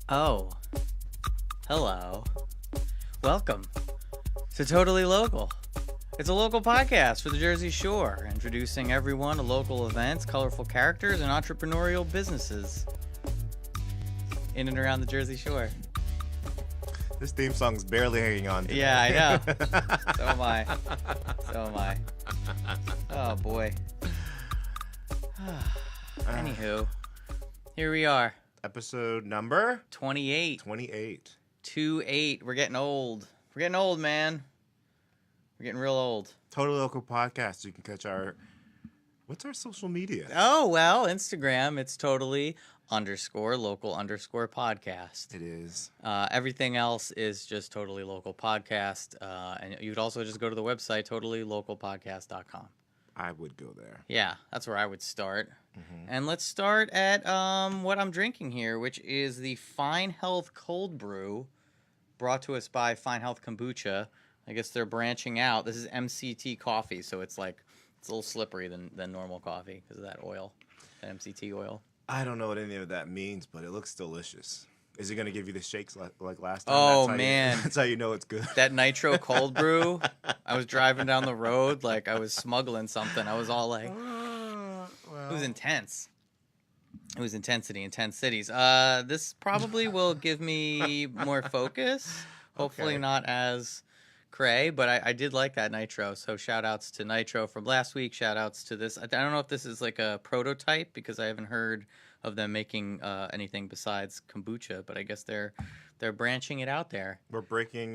Oh, hello. Welcome to Totally Local. It's a local podcast for the Jersey Shore, introducing everyone to local events, colorful characters, and entrepreneurial businesses in and around the Jersey Shore. This theme song's barely hanging on. Today. Yeah, I know. So am I. Oh, boy. Anywho, here we are. Episode number 28. 28. 2-8. We're getting old. We're getting old, man. We're getting real old. Totally Local Podcast. You can catch our... What's our social media? Oh, well, Instagram, it's totally_local_podcast. It is. Everything else is just Totally Local Podcast. And you could also just go to the website, totallylocalpodcast.com. I would go there. Yeah, that's where I would start. Mm-hmm. And let's start at what I'm drinking here, which is the Fine Health Cold Brew, brought to us by Fine Health Kombucha. I guess they're branching out. This is MCT coffee, so it's a little slippery than normal coffee because of that oil, that MCT oil. I don't know what any of that means, but it looks delicious. Is it going to give you the shakes like last time? Oh, man. That's how you know it's good. That nitro cold brew, I was driving down the road like I was smuggling something. I was all like, it was intense. It was intensity in 10 cities. This probably will give me more focus. Hopefully Okay. not as cray, but I did like that nitro. So shout outs to nitro from last week. Shout outs to this. I don't know if this is like a prototype because I haven't heard of them making anything besides kombucha, but I guess they're branching it out there. We're breaking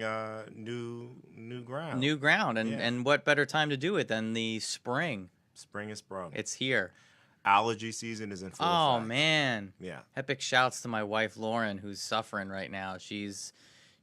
new ground. New ground, and Yeah. and what better time to do it than the spring? Spring is sprung. It's here. Allergy season is in full Oh effect. man. Yeah. Epic shouts to my wife Lauren, who's suffering right now. She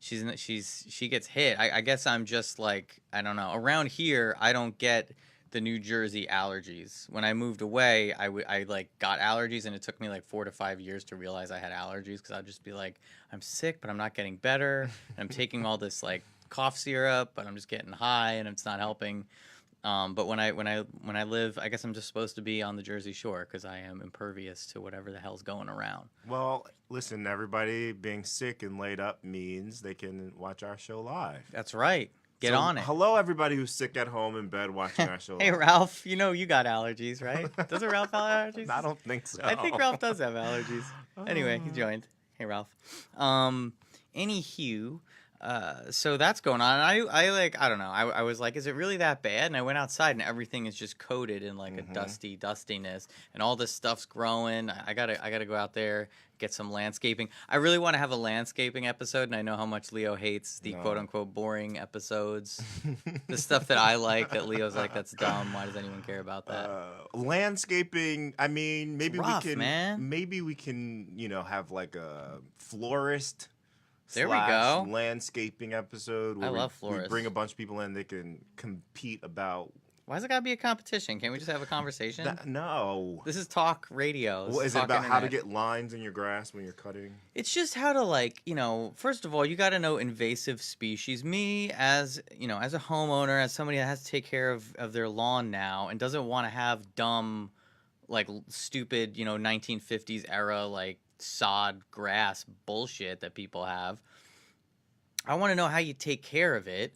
gets hit. I guess I'm just like, I don't know. Around here, I don't get the New Jersey allergies. When I moved away, I like got allergies, and it took me like 4 to 5 years to realize I had allergies because I'd just be like, I'm sick, but I'm not getting better. And I'm taking all this like cough syrup, but I'm just getting high, and it's not helping. But when I live, I guess I'm just supposed to be on the Jersey Shore because I am impervious to whatever the hell's going around. Well, listen, everybody being sick and laid up means they can watch our show live. That's right. Get So, on it. Hello, everybody who's sick at home in bed watching our show Hey, live. Ralph, you know you got allergies, right? Doesn't Ralph have allergies? I don't think so. I think Ralph does have allergies. Anyway, he joined. Hey, Ralph. Anywho, so that's going on. I don't know. I was like, is it really that bad? And I went outside, and everything is just coated in like a dustiness, and all this stuff's growing. I gotta go out there, get some landscaping. I really want to have a landscaping episode, and I know how much Leo hates the quote unquote boring episodes. The stuff that I like, that Leo's like, that's dumb. Why does anyone care about that? Landscaping. I mean, maybe rough, we can. man. Maybe we can. Have like a florist. There we / go. Landscaping episode. Where I love We florists. bring a bunch of people in. They can compete about. Why's it gotta be a competition? Can't we just have a conversation? No. This is talk radio. What, is it talk about how to internet. get lines in your grass when you're cutting? It's just how to, like, first of all, you got to know invasive species. Me, as a homeowner, as somebody that has to take care of their lawn now and doesn't want to have dumb, like, stupid, 1950s era, like, sod grass bullshit that people have. I want to know how you take care of it.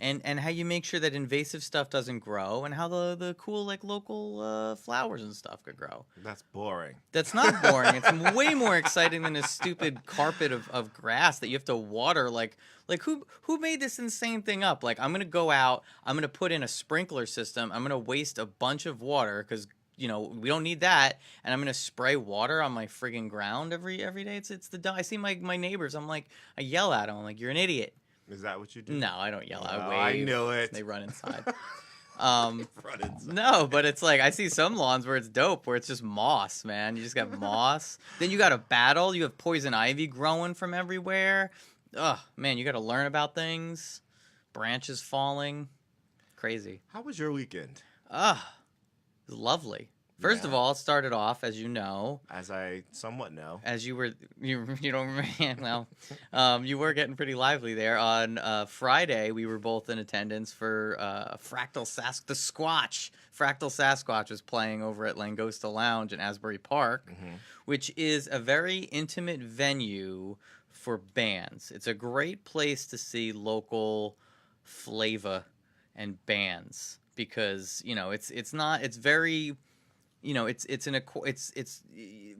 And how you make sure that invasive stuff doesn't grow, and how the cool, like, local flowers and stuff could grow. That's boring. That's not boring. It's way more exciting than a stupid carpet of grass that you have to water. Like who made this insane thing up? Like, I'm going to go out, I'm going to put in a sprinkler system, I'm going to waste a bunch of water because, we don't need that, and I'm going to spray water on my friggin' ground every day. It's I see my neighbors, I yell at them, I'm like, you're an idiot. Is that what you do? No, I don't yell. I Oh, wave. I knew it. They run inside. Run inside. No, but it's like I see some lawns where it's dope, where it's just moss, man. You just got moss. Then you got a battle. You have poison ivy growing from everywhere. Ugh, man, you got to learn about things. Branches falling. Crazy. How was your weekend? Ugh, it was lovely. First of Yeah. all, it started off, as you know, As I somewhat know. as you don't remember, well, you were getting pretty lively there. On Friday, we were both in attendance for the Squatch. Fractal Sasquatch was playing over at Langosta Lounge in Asbury Park, Hmm. which is a very intimate venue for bands. It's a great place to see local flavor and bands because it's very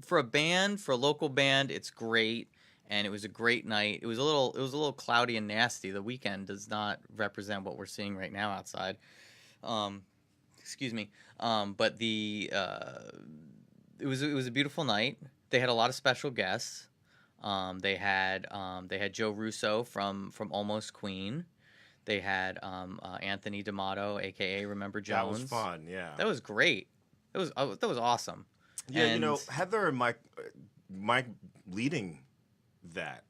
for a band, for a local band, it's great, and it was a great night. It was a little cloudy and nasty. The weekend does not represent what we're seeing right now outside. Um, excuse me. But it was a beautiful night. They had a lot of special guests. They had Joe Russo from Almost Queen. They had Anthony D'Amato, aka Remember That was Jones. fun. Yeah. That was great. That was awesome. Yeah, And Heather and Mike leading that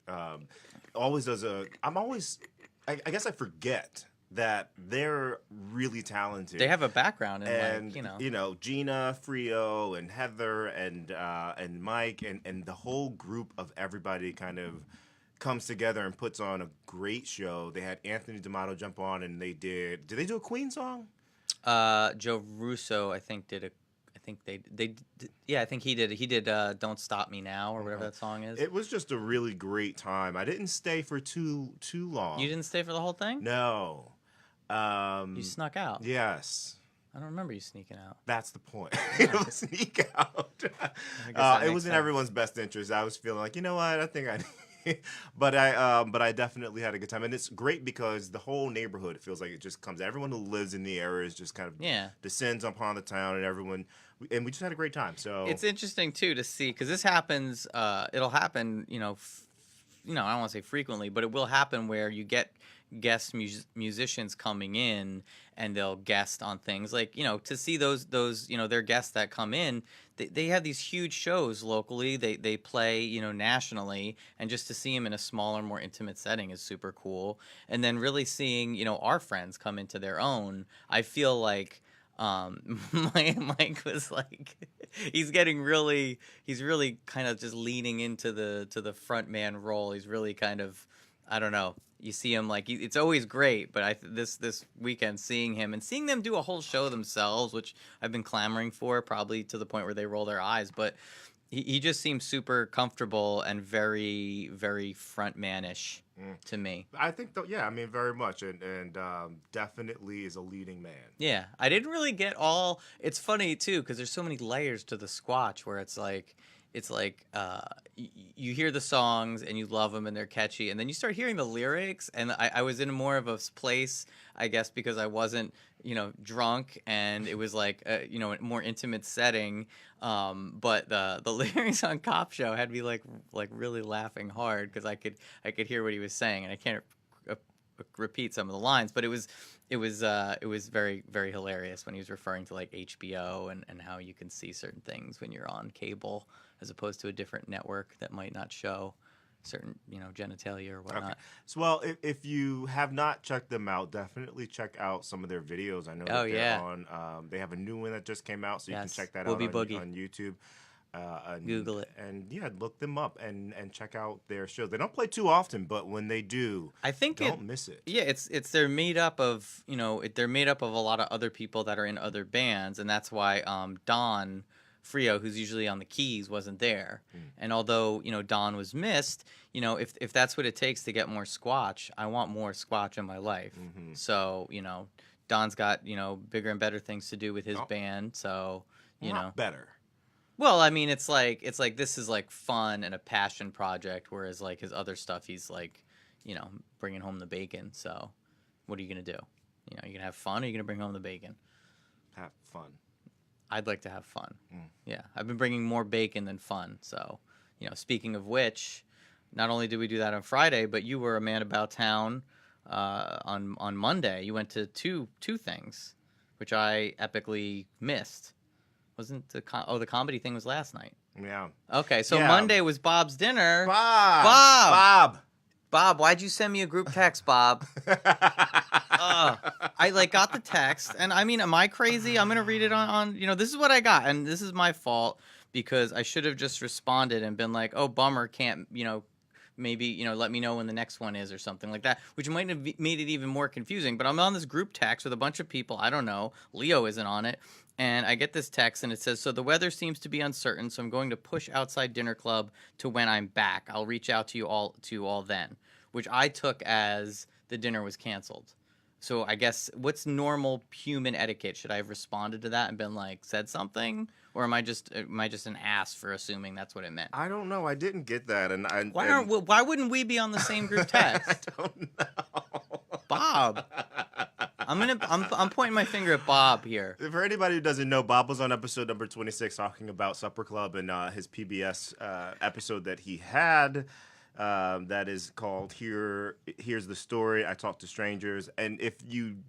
always does a. I'm always, I guess I forget that they're really talented. they have a background in and like. Gina Frio and Heather and Mike and the whole group of everybody kind of comes together and puts on a great show. They had Anthony D'Amato jump on and did they do a Queen song? Joe Russo, I think I think he did Don't Stop Me Now or whatever that song is. It was just a really great time. I didn't stay for too long. You didn't stay for the whole thing? No. You snuck out. Yes. I don't remember you sneaking out. That's the point. Sneak out. I guess that It makes was in sense. everyone's best interest. I was feeling like, you know what? I think but I definitely had a good time, and it's great because the whole neighborhood feels like it just comes. Everyone who lives in the area is just kind of Yeah. descends upon the town, and we just had a great time. So It's interesting too to see because this happens. It'll happen. I don't want to say frequently, but it will happen where you get guest musicians coming in and they'll guest on things like to see those their guests that come in. They have these huge shows locally. They play nationally, and just to see them in a smaller, more intimate setting is super cool. And then really seeing our friends come into their own, I feel like. Mike was like, he's really kind of just leaning into the front man role. He's really kind of, I don't know. You see him like it's always great, but this weekend seeing him and seeing them do a whole show themselves, which I've been clamoring for, probably to the point where they roll their eyes, but he just seems super comfortable and very, very frontman-ish to me. I think, yeah, I mean, very much, and definitely is a leading man. Yeah, I didn't really get all. It's funny too because there's so many layers to the Squatch where it's like you hear the songs and you love them and they're catchy, and then you start hearing the lyrics, and I was in more of a place, I guess, because I wasn't drunk, and it was like a more intimate setting. But the lyrics on Cop Show had me like really laughing hard because I could hear what he was saying, and I can't repeat some of the lines, but it was very, very hilarious when he was referring to like HBO and how you can see certain things when you're on cable as opposed to a different network that might not show certain genitalia or whatnot. Okay. So, well, if you have not checked them out, definitely check out some of their videos. I know that they're on. They have a new one that just came out, so you can check that out on YouTube. Google it. And yeah, look them up and check out their shows. They don't play too often, but when they do, I think don't miss it. Yeah, it's they're made up of they're made up of a lot of other people that are in other bands, and that's why Don Frio, who's usually on the keys, wasn't there. And although Don was missed, if that's what it takes to get more Squatch, I want more Squatch in my life. Mm-hmm. So Don's got bigger and better things to do with his band. So Not better. Well, I mean, it's like this is like fun and a passion project, whereas like his other stuff, he's like, bringing home the bacon. So, what are you gonna do? You gonna have fun, or are you gonna bring home the bacon? Have fun. I'd like to have fun. Yeah, I've been bringing more bacon than fun. So, speaking of which, not only did we do that on Friday, but you were a man about town on Monday. You went to two things, which I epically missed. Wasn't the comedy thing was last night? Yeah. Okay, so Yeah. Monday was Bob's dinner. Bob. Bob, why'd you send me a group text, Bob? I like got the text, and I mean, am I crazy? I'm gonna read it on this is what I got, and this is my fault because I should have just responded and been like, oh, bummer, can't maybe let me know when the next one is or something like that, which might have made it even more confusing. But I'm on this group text with a bunch of people. I don't know. Leo isn't on it. And I get this text and it says, so the weather seems to be uncertain, so I'm going to push Outside Dinner Club to when I'm back. I'll reach out to you all then, which I took as the dinner was canceled. So I guess what's normal human etiquette? Should I have responded to that and been like, said something? Or am I just an ass for assuming that's what it meant? I don't know. I didn't get that, and Why wouldn't we be on the same group text? I don't know. Bob. I'm pointing my finger at Bob here. For anybody who doesn't know, Bob was on episode number 26 talking about Supper Club and his PBS episode that he had. That is called Here's the Story. I Talk to Strangers. And if you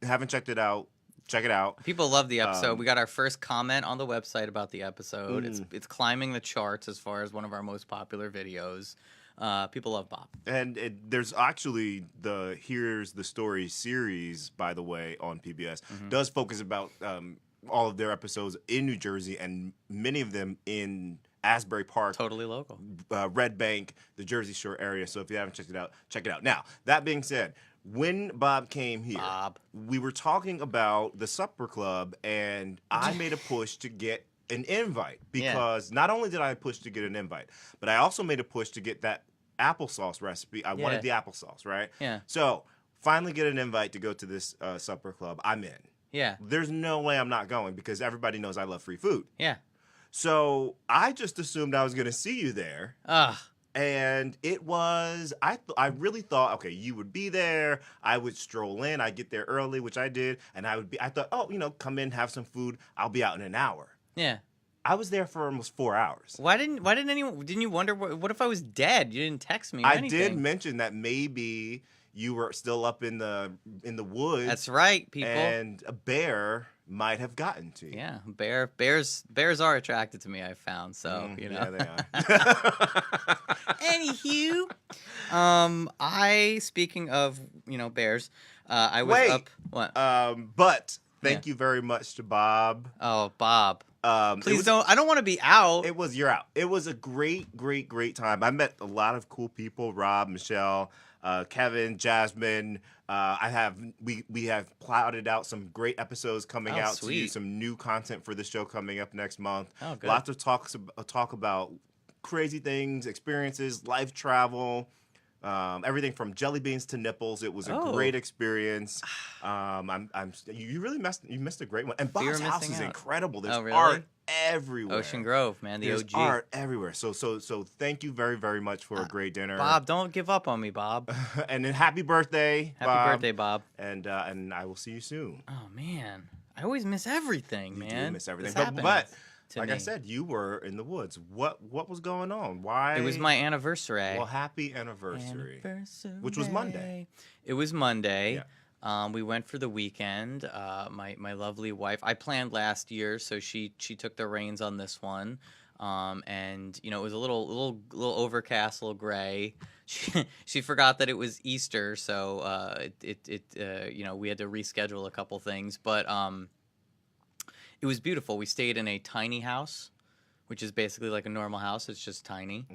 haven't checked it out, check it out. People love the episode. We got our first comment on the website about the episode. It's climbing the charts as far as one of our most popular videos. People love Bob. And there's actually the Here's the Story series, by the way, on PBS. Does focus about all of their episodes in New Jersey, and many of them in Asbury Park, totally local, Red Bank, the Jersey Shore area. So if you haven't checked it out, check it out. Now, that being said, when Bob came here, we were talking about the Supper Club, and I made a push to get an invite because not only did I push to get an invite, but I also made a push to get that applesauce recipe. I wanted the applesauce, right? Yeah. So finally get an invite to go to this Supper Club. I'm in. Yeah. There's no way I'm not going because everybody knows I love free food. Yeah. So I just assumed I was going to see you there. And it was, I really thought, okay, you would be there. I would stroll in. I'd get there early, which I did. And I thought, oh, come in, have some food. I'll be out in an hour. Yeah. I was there for almost 4 hours. Didn't you wonder, what if I was dead? You didn't text me or anything. I did mention that maybe you were still up in the woods. That's right, people. And a bear might have gotten to you. Yeah, bears are attracted to me, I've found. So, Yeah, they are. Anywho, speaking of, bears, I was up. What? But thank you very much to Bob. Oh, Bob. Please don't. I don't want to be out. You're out. It was a great time. I met a lot of cool people. Rob, Michelle, Kevin, Jasmine. We have plotted out some great episodes coming out to you. Some new content for the show coming up next month. Oh, good. Lots of talk about crazy things, experiences, life travel. Everything from jelly beans to nipples. It was a great experience. You really missed a great one. And Bob's house is incredible. There's art everywhere. Ocean Grove, man, There's OG. art everywhere. So thank you very, very much for a great dinner, Bob. Don't give up on me, Bob. And then happy birthday, happy birthday, Bob. And I will see you soon. Oh man, I always miss everything, man. You do miss everything, but. Like I said, you were in the woods. What was going on? Why? It was my anniversary. Well, happy anniversary. Which was Monday. It was Monday. Yeah. We went for the weekend. My lovely wife. I planned last year, so she took the reins on this one. And it was a little overcast, a little gray. She forgot that it was Easter, so we had to reschedule a couple things, but it was beautiful. We stayed in a tiny house, which is basically like a normal house. It's just tiny,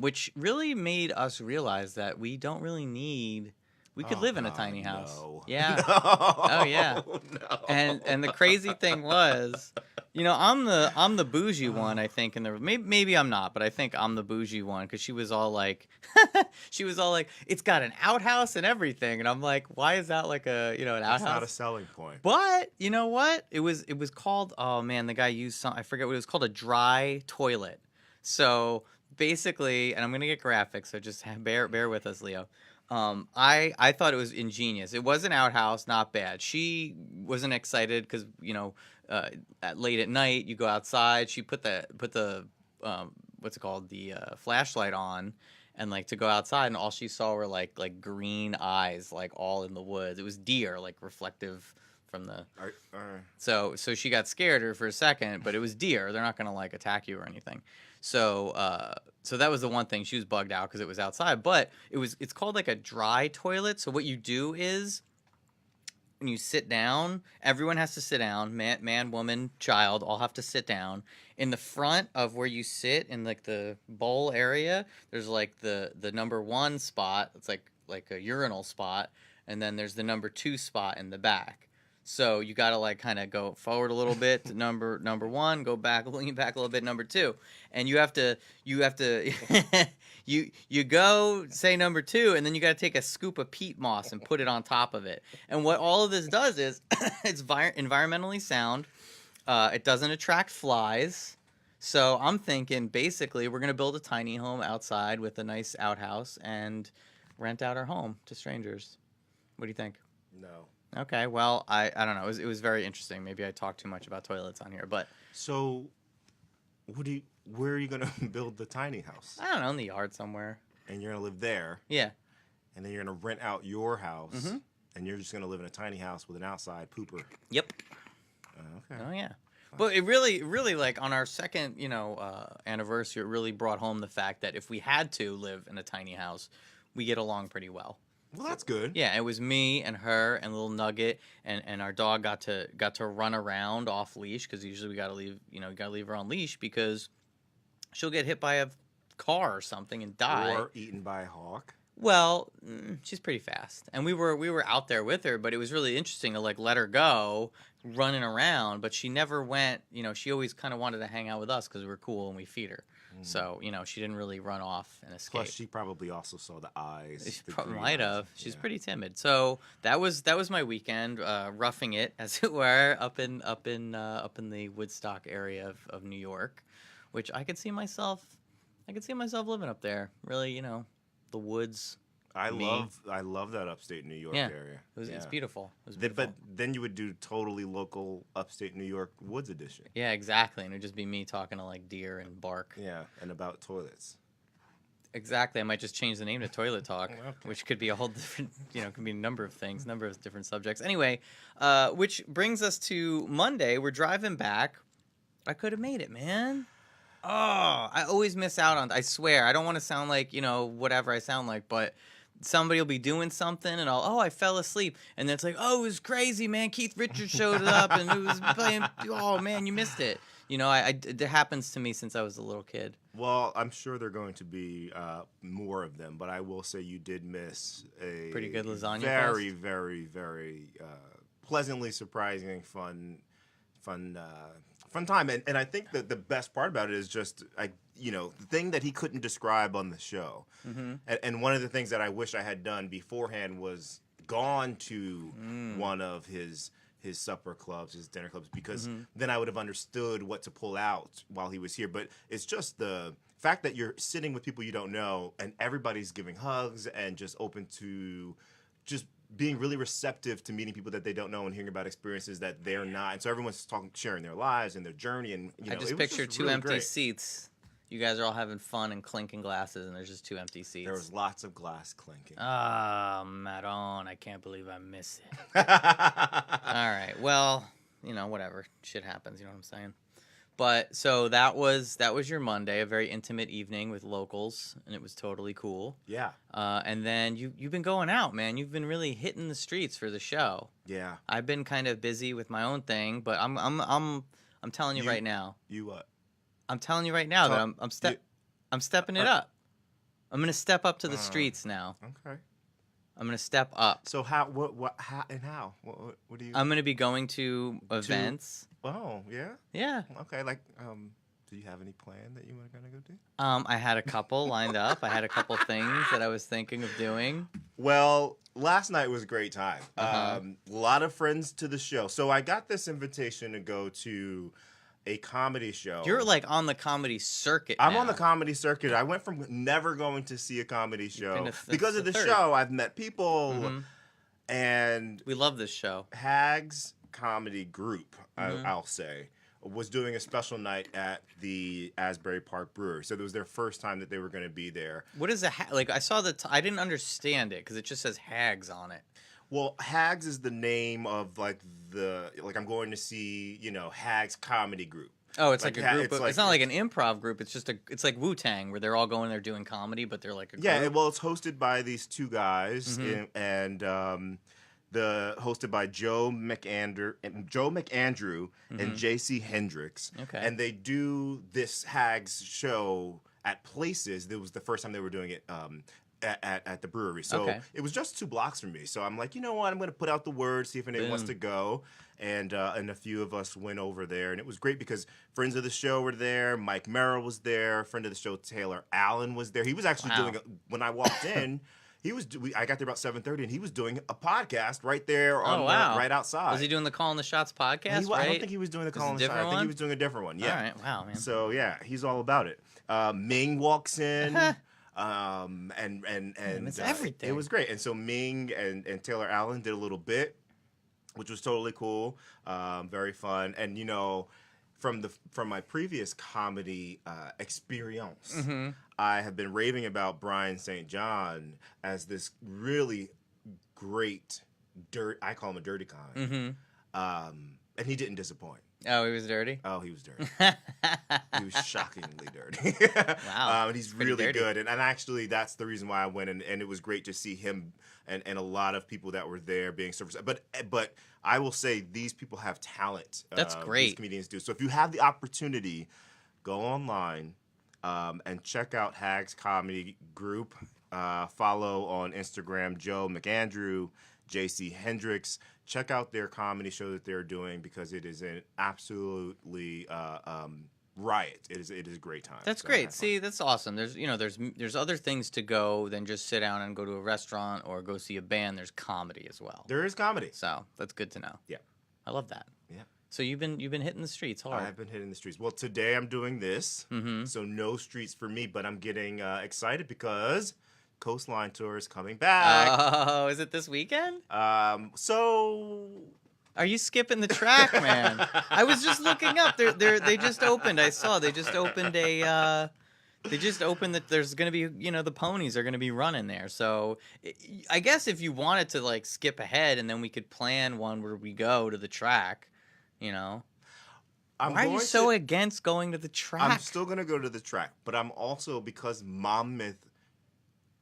which really made us realize that we don't really need. We could live in a tiny house. No. Yeah. No. Oh yeah. No. And the crazy thing was, I'm the bougie one. I think maybe I'm not, but I think I'm the bougie one because she was all like, it's got an outhouse and everything, and I'm like, why is that like an outhouse? That's not a selling point. But you know what? It was called. Oh man, the guy used some. I forget what it was called. A dry toilet. So basically, and I'm gonna get graphic, so just bear with us, Leo. I thought it was ingenious. It was an outhouse, not bad. She wasn't excited because late at night you go outside. She put the what's it called, the flashlight on, and like to go outside, and all she saw were like green eyes, like all in the woods. It was deer, like reflective from the. So she got scared for a second, but it was deer. They're not gonna like attack you or anything. So that was the one thing. She was bugged out because it was outside, but it's called like a dry toilet. So what you do is when you sit down, everyone has to sit down. Man, woman, child, all have to sit down. In the front of where you sit in like the bowl area, there's like the number 1 spot. It's like a urinal spot, and then there's the number 2 spot in the back. So you got to like kind of go forward a little bit to number 1, go back, lean back a little bit, number 2, and you have to you go say number 2, and then you got to take a scoop of peat moss and put it on top of it. And what all of this does is it's environmentally sound. It doesn't attract flies. So I'm thinking basically we're gonna build a tiny home outside with a nice outhouse and rent out our home to strangers. What do you think? No. Okay, well, I don't know. It was very interesting. Maybe I talked too much about toilets on here, but So, where are you gonna build the tiny house? I don't know, in the yard somewhere. And you're gonna live there, Yeah. and then you're gonna rent out your house, Mhm. and you're just gonna live in a tiny house with an outside pooper. Yep. Okay. Oh yeah. But it really, like on our second, anniversary, it really brought home the fact that if we had to live in a tiny house, we get along pretty well. Well, that's good. Yeah, it was me and her and little Nugget, and our dog got to run around off leash because usually we gotta leave her on leash because she'll get hit by a car or something and die. Or eaten by a hawk. Well, she's pretty fast, and we were out there with her, but it was really interesting to like let her go running around, but she never went. She always kind of wanted to hang out with us because we were cool and we feed her. So she didn't really run off and escape. Plus, she probably also saw the eyes. She the probably green might eyes. have. She's Yeah. pretty timid. So that was my weekend, roughing it as it were, up in the Woodstock area of New York, which I could see myself living up there. Really, the woods. I Me. love that upstate New York Yeah. area. It's beautiful. It was But beautiful. then you would do totally local upstate New York woods edition. Yeah, exactly. And it would just be me talking to like deer and bark. Yeah, and about toilets. Exactly. I might just change the name to Toilet Talk, Okay. which could be a whole different, could be a number of things, number of different subjects. Anyway, which brings us to Monday. We're driving back. I could have made it, man. Oh, I always miss out on. I swear, I don't want to sound like whatever I sound like, but somebody will be doing something, and I fell asleep, and then it's like, oh, it was crazy, man. Keith Richards showed up, and it was playing. Oh man, you missed it. It happens to me since I was a little kid. Well, I'm sure there are going to be more of them, but I will say you did miss a Pretty good lasagna very, fest. very, very pleasantly surprising, fun time. And I think that the best part about it is just the thing that he couldn't describe on the show. Mm-hmm. And one of the things that I wish I had done beforehand was gone to one of his supper clubs, his dinner clubs, because then I would have understood what to pull out while he was here. But it's just the fact that you're sitting with people you don't know and everybody's giving hugs and just open to just being really receptive to meeting people that they don't know and hearing about experiences that they're not. And so everyone's sharing their lives and their journey. And I just it was picture just two really empty great. seats. You guys are all having fun and clinking glasses, and there's just 2 empty seats. There was lots of glass clinking. Ah, Maron, I can't believe I miss it. All right, well, whatever. Shit happens, you know what I'm saying? But so that was your Monday, a very intimate evening with locals, and it was totally cool. Yeah. And then you've been going out, man. You've been really hitting the streets for the show. Yeah. I've been kind of busy with my own thing, but I'm telling you right now. You what? I'm telling you right now that I'm stepping it up. I'm gonna step up to the Uh, streets now. Okay. I'm gonna step up. So how? How? What do you? I'm gonna be going to events. Oh yeah. Yeah. Okay. Do you have any plan that you were gonna go do? I had a couple lined up. I had a couple things that I was thinking of doing. Well, last night was a great time. Uh-huh. A lot of friends to the show. So I got this invitation to go to a comedy show. You're like on the comedy circuit. I'm now. on the comedy circuit. I went from never going to see a comedy show been to because of the the third. show. I've met people, Mhm. and We love this show. Hags Comedy Group, Mhm. I'll say, was doing a special night at the Asbury Park Brewery. So it was their first time that they were going to be there. What is a like? I saw I didn't understand it because it just says Hags on it. Well, Hags is the name of I'm going to see, Hags Comedy Group. Oh, it's like Like, a yeah, group. it's It's not like an improv group. It's like Wu-Tang where they're all going there doing comedy, but they're like a group. Yeah, well, it's hosted by these two guys, Mhm. and hosted by Joe McAndrew and J.C. Hendricks. Okay. And they do this Hags show at places. It was the first time they were doing it at the brewery. So Okay. it was just 2 blocks from me. So I'm like, you know what? I'm going to put out the word, see if anyone wants to go. And a few of us went over there. And it was great because friends of the show were there. Mike Merrill was there. Friend of the show, Taylor Allen, was there. He was actually doing when I walked in, I got there about 7:30, and he was doing a podcast right there on right outside. Was he doing the Calling the Shots podcast? I don't think he was doing the Calling the Shots. I think he was doing a different one. Yeah. All right. Wow, man. So yeah, he's all about it. Ming walks in. And it's everything. It was great. And so Ming and Taylor Allen did a little bit, which was totally cool, very fun. And from my previous comedy experience, I have been raving about Brian St. John as this really great I call him a dirty con. And he didn't disappoint. Oh, he was dirty? Oh, he was dirty. He was shockingly dirty. Wow. And he's really dirty. good. And actually, that's the reason why I went. And it was great to see him and a lot of people that were there being service. But I will say these people have talent. That's great. These comedians do. So if you have the opportunity, go online and check out Hags Comedy Group. Follow on Instagram Joe McAndrew, J.C. Hendricks. Check out their comedy show that they're doing because it is an absolutely riot. It is a great time. That's So great. have fun. See, that's awesome. There's other things to go than just sit down and go to a restaurant or go see a band. There's comedy as well. There is comedy. So that's good to know. Yeah. I love that. Yeah. So you've been hitting the streets hard. I've been hitting the streets. Well, today I'm doing this, so no streets for me, but I'm getting excited because Coastline Tour is coming back. Oh, is it this weekend? So Are you skipping the track, man? I was just looking up. They just opened. I saw they just opened a. They just opened that there's going to be, the ponies are going to be running there. So I guess if you wanted to like skip ahead and then we could plan one where we go to the track, Why are you so against going to the track? I'm still going to go to the track, but I'm also, because Monmouth,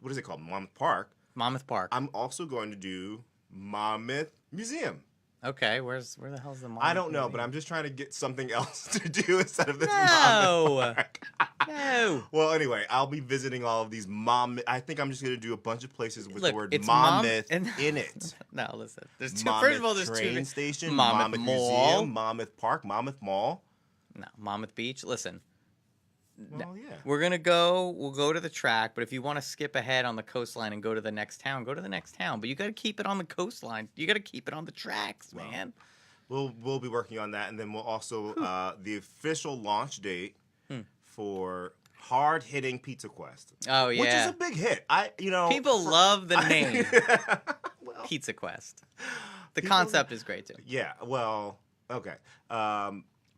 what is it called? Monmouth Park. Monmouth Park. I'm also going to do Monmouth Museum. Okay, where the hell's the Monmouth I don't know, Museum? but I'm just trying to get something else to do instead of this No. Monmouth Park. No. Well, anyway, I'll be visiting all of these I think I'm just going to do a bunch of places with Look, the word it's Monmouth in it. No, listen. There's two. Monmouth First of all, there's train two. station, Monmouth Mall. Museum, Monmouth Park, Monmouth Mall. No, Monmouth Beach. Listen, Well, yeah. we're gonna go. We'll go to the track, but if you want to skip ahead on the coastline and go to the next town, go to the next town. But you got to keep it on the coastline. You got to keep it on the tracks, man. We'll be working on that, and then we'll also the official launch date for Hard Hitting Pizza Quest. Oh yeah, Which is a big hit. People love the name Well, Pizza Quest. The people- concept is great too. yeah. Well, okay.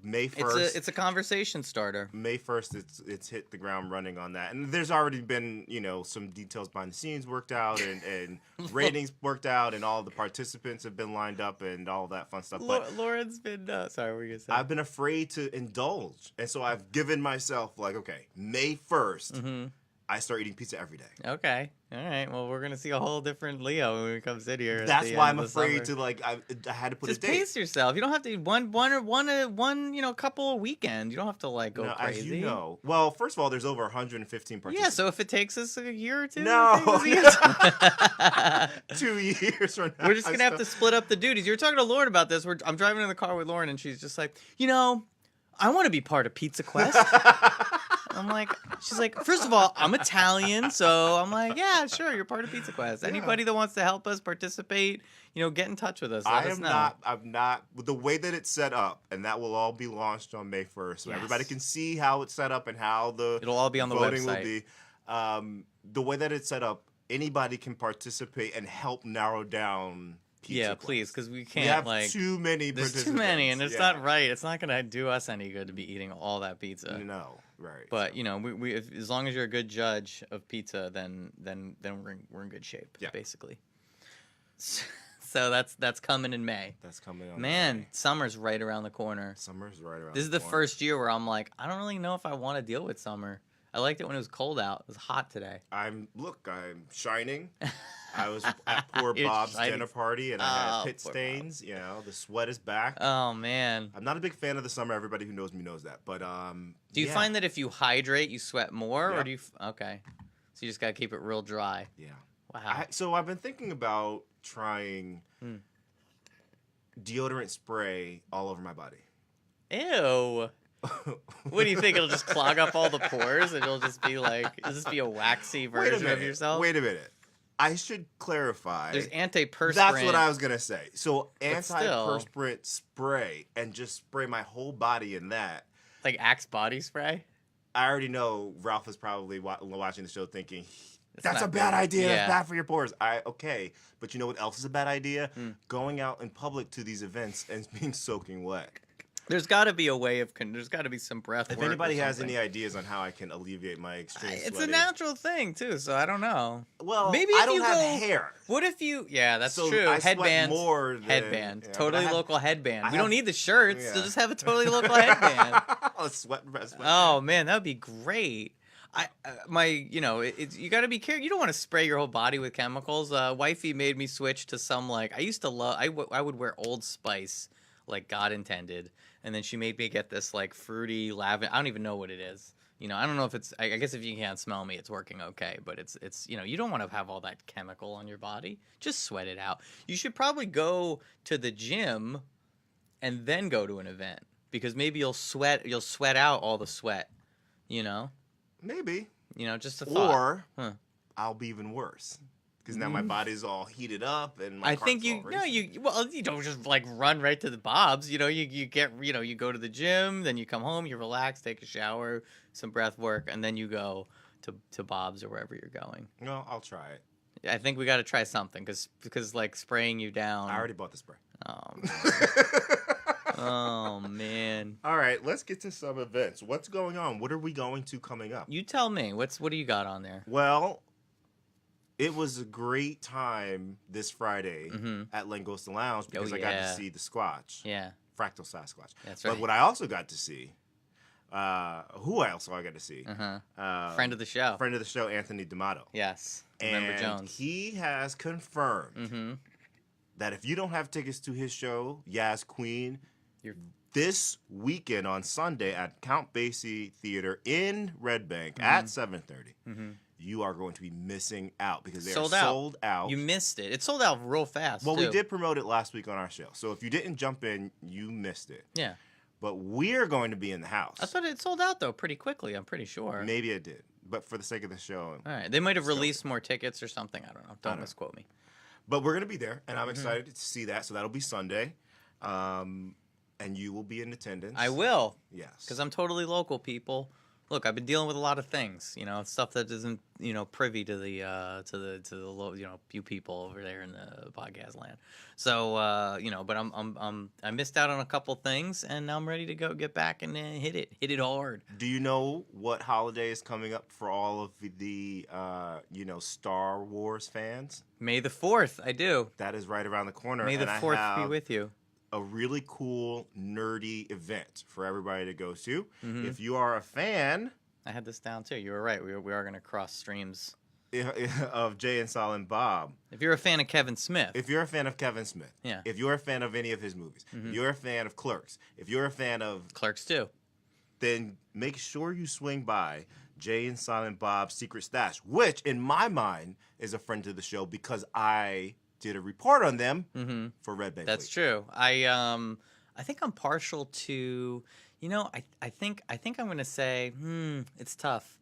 May 1st. It's a conversation starter. May 1st, it's hit the ground running on that. And there's already been, some details behind the scenes worked out and ratings worked out, and all the participants have been lined up and all that fun stuff. But Lauren's been sorry, what were you gonna say? I've been afraid to indulge. And so I've given myself, okay, May 1st, I start eating pizza every day. Okay. All right. Well, we're gonna see a whole different Leo when he comes in here. That's why I'm afraid to, I had to put just a date. pace yourself. You don't have to eat one, couple of weekends. You don't have to go No, crazy. as you know. Well, first of all, there's over 115 participants. Yeah. So if it takes us a year or two, No. it takes us 2 years from now. we're just gonna have to split up the duties. You were talking to Lauren about this. I'm driving in the car with Lauren, and she's just like, I want to be part of Pizza Quest. I'm like, she's like, first of all, I'm Italian, so I'm like, yeah, sure, you're part of Pizza Quest. Anybody that wants to help us participate, get in touch with us. Let us know. I'm not, the way that it's set up, and that will all be launched on May 1st, so everybody can see how it's set up and how It'll all be on the voting website. will be. The way that it's set up, anybody can participate and help narrow down Pizza Quest. Please, because we We can't have too many There's participants. too many, and it's Yeah. not right. It's not gonna do us any good to be eating all that pizza. No, right. But we as long as you're a good judge of pizza, then we're in good shape. Yeah. Basically. So that's coming in May. That's coming on. Man, summer's right around the corner. Summer's right around This is the corner. first year where I'm like, I don't really know if I want to deal with summer. I liked it when it was cold out. It was hot today. I'm shining. I was at poor You're Bob's shining. dinner party and I Oh, had pit poor stains. You know, the sweat is back. Oh man. I'm not a big fan of the summer. Everybody who knows me knows that. But Do you yeah. find that if you hydrate, you sweat more, or Yep. do you? Okay, so you just gotta keep it real dry. Yeah. Wow. So I've been thinking about trying deodorant spray all over my body. Ew. What do you think? It'll just clog up all the pores, and it'll just be like, it'll just be a waxy version of yourself. Wait a minute. I should clarify. There's antiperspirant. That's what I was gonna say. So But still- antiperspirant spray and just spray my whole body in that. like Axe body spray. I already know Ralph is probably watching the show thinking It's that's a not bad good. idea. Yeah. That's bad for your pores. Okay, but you know what else is a bad idea? Hmm. Going out in public to these events and being soaking wet. There's got to be a way of. There's got to be some breath. If work or anybody has something. any ideas on how I can alleviate my extreme It's a sweating, natural thing too, so I don't know. well, maybe I if don't you have go- hair. What if you? Yeah, that's So true. I sweat Headband. more than- Headband. yeah, but Totally I have- local headband. I We don't have- need the shirts. yeah. So just have a totally local headband. A sweat. Oh man, that would be great. You got to be careful. You don't want to spray your whole body with chemicals. Wifey made me switch to some like I used to love. I would wear Old Spice like God intended, and then she made me get this like fruity lavender. I don't even know what it is. I don't know if it's. I guess if you can't smell me, it's working okay. But it's you don't want to have all that chemical on your body. Just sweat it out. You should probably go to the gym, and then go to an event because maybe you'll sweat out all the sweat. Maybe. Just a thought. Or Huh. I'll be even worse because now my body's all heated up and my I think heart's all racing. you don't just like run right to the Bob's. You go to the gym, then you come home, you relax, take a shower, some breath work, and then you go to Bob's or wherever you're going. No, I'll try it. I think we got to try something because like spraying you down. I already bought the spray. Oh man. All right, let's get to some events. What's going on? What are we going to coming up? You tell me. What do you got on there? Well, it was a great time this Friday Mhm. at Langosta Lounge because I got yeah. to see the Squatch, Yeah, Fractal Sasquatch. that's right. But what I also got to see, who else I got to see? Friend of the show. Friend of the show, Anthony D'Amato. Yes. And Remember Jones. he has confirmed Mm-hmm. that if you don't have tickets to his show, Yaz Queen, You're this weekend on Sunday at Count Basie Theater in Red Bank Mm-hmm. at 7:30, you are going to be missing out because they Sold are out. sold out. You missed it. It sold out real fast. Well, too. we did promote it last week on our show, so if you didn't jump in, you missed it. Yeah. But we're going to be in the house. I thought it sold out though pretty quickly. I'm pretty sure. Maybe it did, but for the sake of the show. All right. They might have So- released more tickets or something. I don't know. Don't know. misquote me. But we're going to be there, and I'm excited to see that. So that'll be Sunday, and you will be in attendance. I will, Yes. because I'm totally local, people. Look, I've been dealing with a lot of things, stuff that isn't, privy to the you people over there in the podcast land. So, but I missed out on a couple things, and now I'm ready to go get back and hit it hard. Do you know what holiday is coming up for all of the Star Wars fans? May the 4th, I do. That is right around the corner. May the and I 4th be have with you. a really cool, nerdy event for everybody to go to. Mhm. If you are a fan I had this down too. You were right. We are going to cross streams. of Jay and Silent Bob, If you're a fan of Kevin Smith, if you're a fan of Kevin Smith, Yeah. if you're a fan of any of his movies, if you're a fan of Clerks, if you're a fan of, Clerks too. then make sure you swing by Jay and Silent Bob's Secret Stash, which in my mind is a friend to the show because I did a report on them for Red Bank. That's Week. true. I think I'm partial to, I think I'm gonna say, it's tough.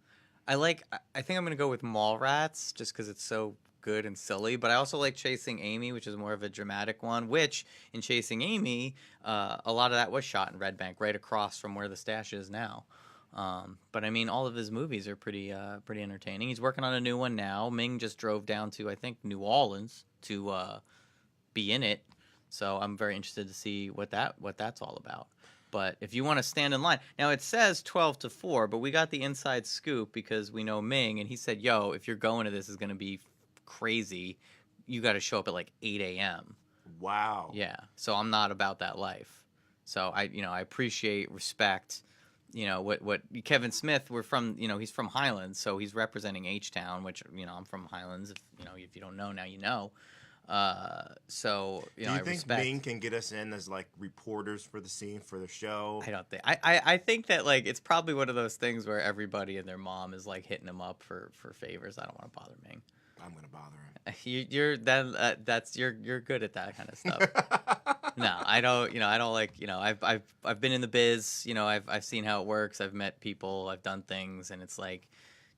I think I'm gonna go with Mallrats just because it's so good and silly. But I also like Chasing Amy, which is more of a dramatic one. Which in Chasing Amy, a lot of that was shot in Red Bank, right across from where the stash is now. But I mean, all of his movies are pretty entertaining. He's working on a new one now. Ming just drove down to I think New Orleans to be in it. So I'm very interested to see what that's all about. But if you want to stand in line, now it says 12 to 4, but we got the inside scoop because we know Ming, and he said, "Yo, if you're going to this, is going to be crazy. You got to show up at like 8 a.m." Wow. Yeah. So I'm not about that life. So I appreciate, respect, what Kevin Smith, we're from, he's from Highlands, so he's representing H-Town, which, I'm from Highlands. If you don't know, now you know. So, Do you I think respect. Ming can get us in as like reporters for the scene for the show? I don't think. I think that like it's probably one of those things where everybody and their mom is like hitting him up for favors. I don't want to bother Ming. I'm gonna bother him. You're good at that kind of stuff. No, I don't. I don't like. I've been in the biz. I've seen how it works. I've met people. I've done things, and it's like,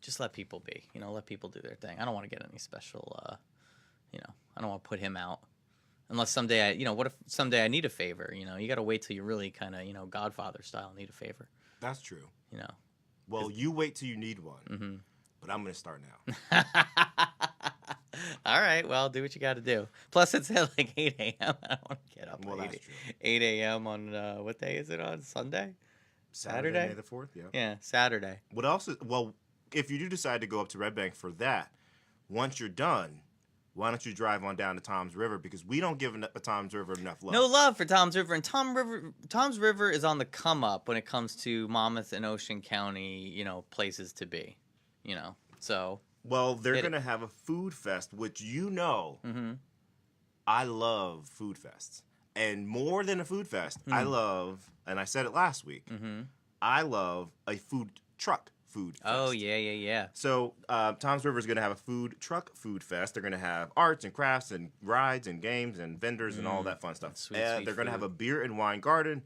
just let people be. Let people do their thing. I don't want to get any special. I don't want to put him out. Unless someday what if someday I need a favor? You got to wait till you really kind of, Godfather style need a favor. That's true. You know. Well, you wait till you need one. Mm-hmm. But I'm gonna start now. All right. Well, do what you got to do. Plus, it's at like 8 a.m. I don't want to get up. Well, at that's true. 8 a.m. on what day is it on? Sunday? Saturday, May the 4th. Yeah. Yeah, Saturday. What else? Well, if you do decide to go up to Red Bank for that, once you're done, why don't you drive on down to Tom's River, because we don't give Tom's River enough love. No love for Tom's River, and Tom's River is on the come up when it comes to Monmouth and Ocean County, places to be, So. Well, they're gonna have a food fest, which Mm-hmm. I love food fests, and more than a food fest, I love, and I said it last week, I love a food truck food fest. Oh yeah. So Tom's River is going to have a food truck food fest. They're going to have arts and crafts and rides and games and vendors and all that fun stuff. Sweet They're going to have a beer and wine garden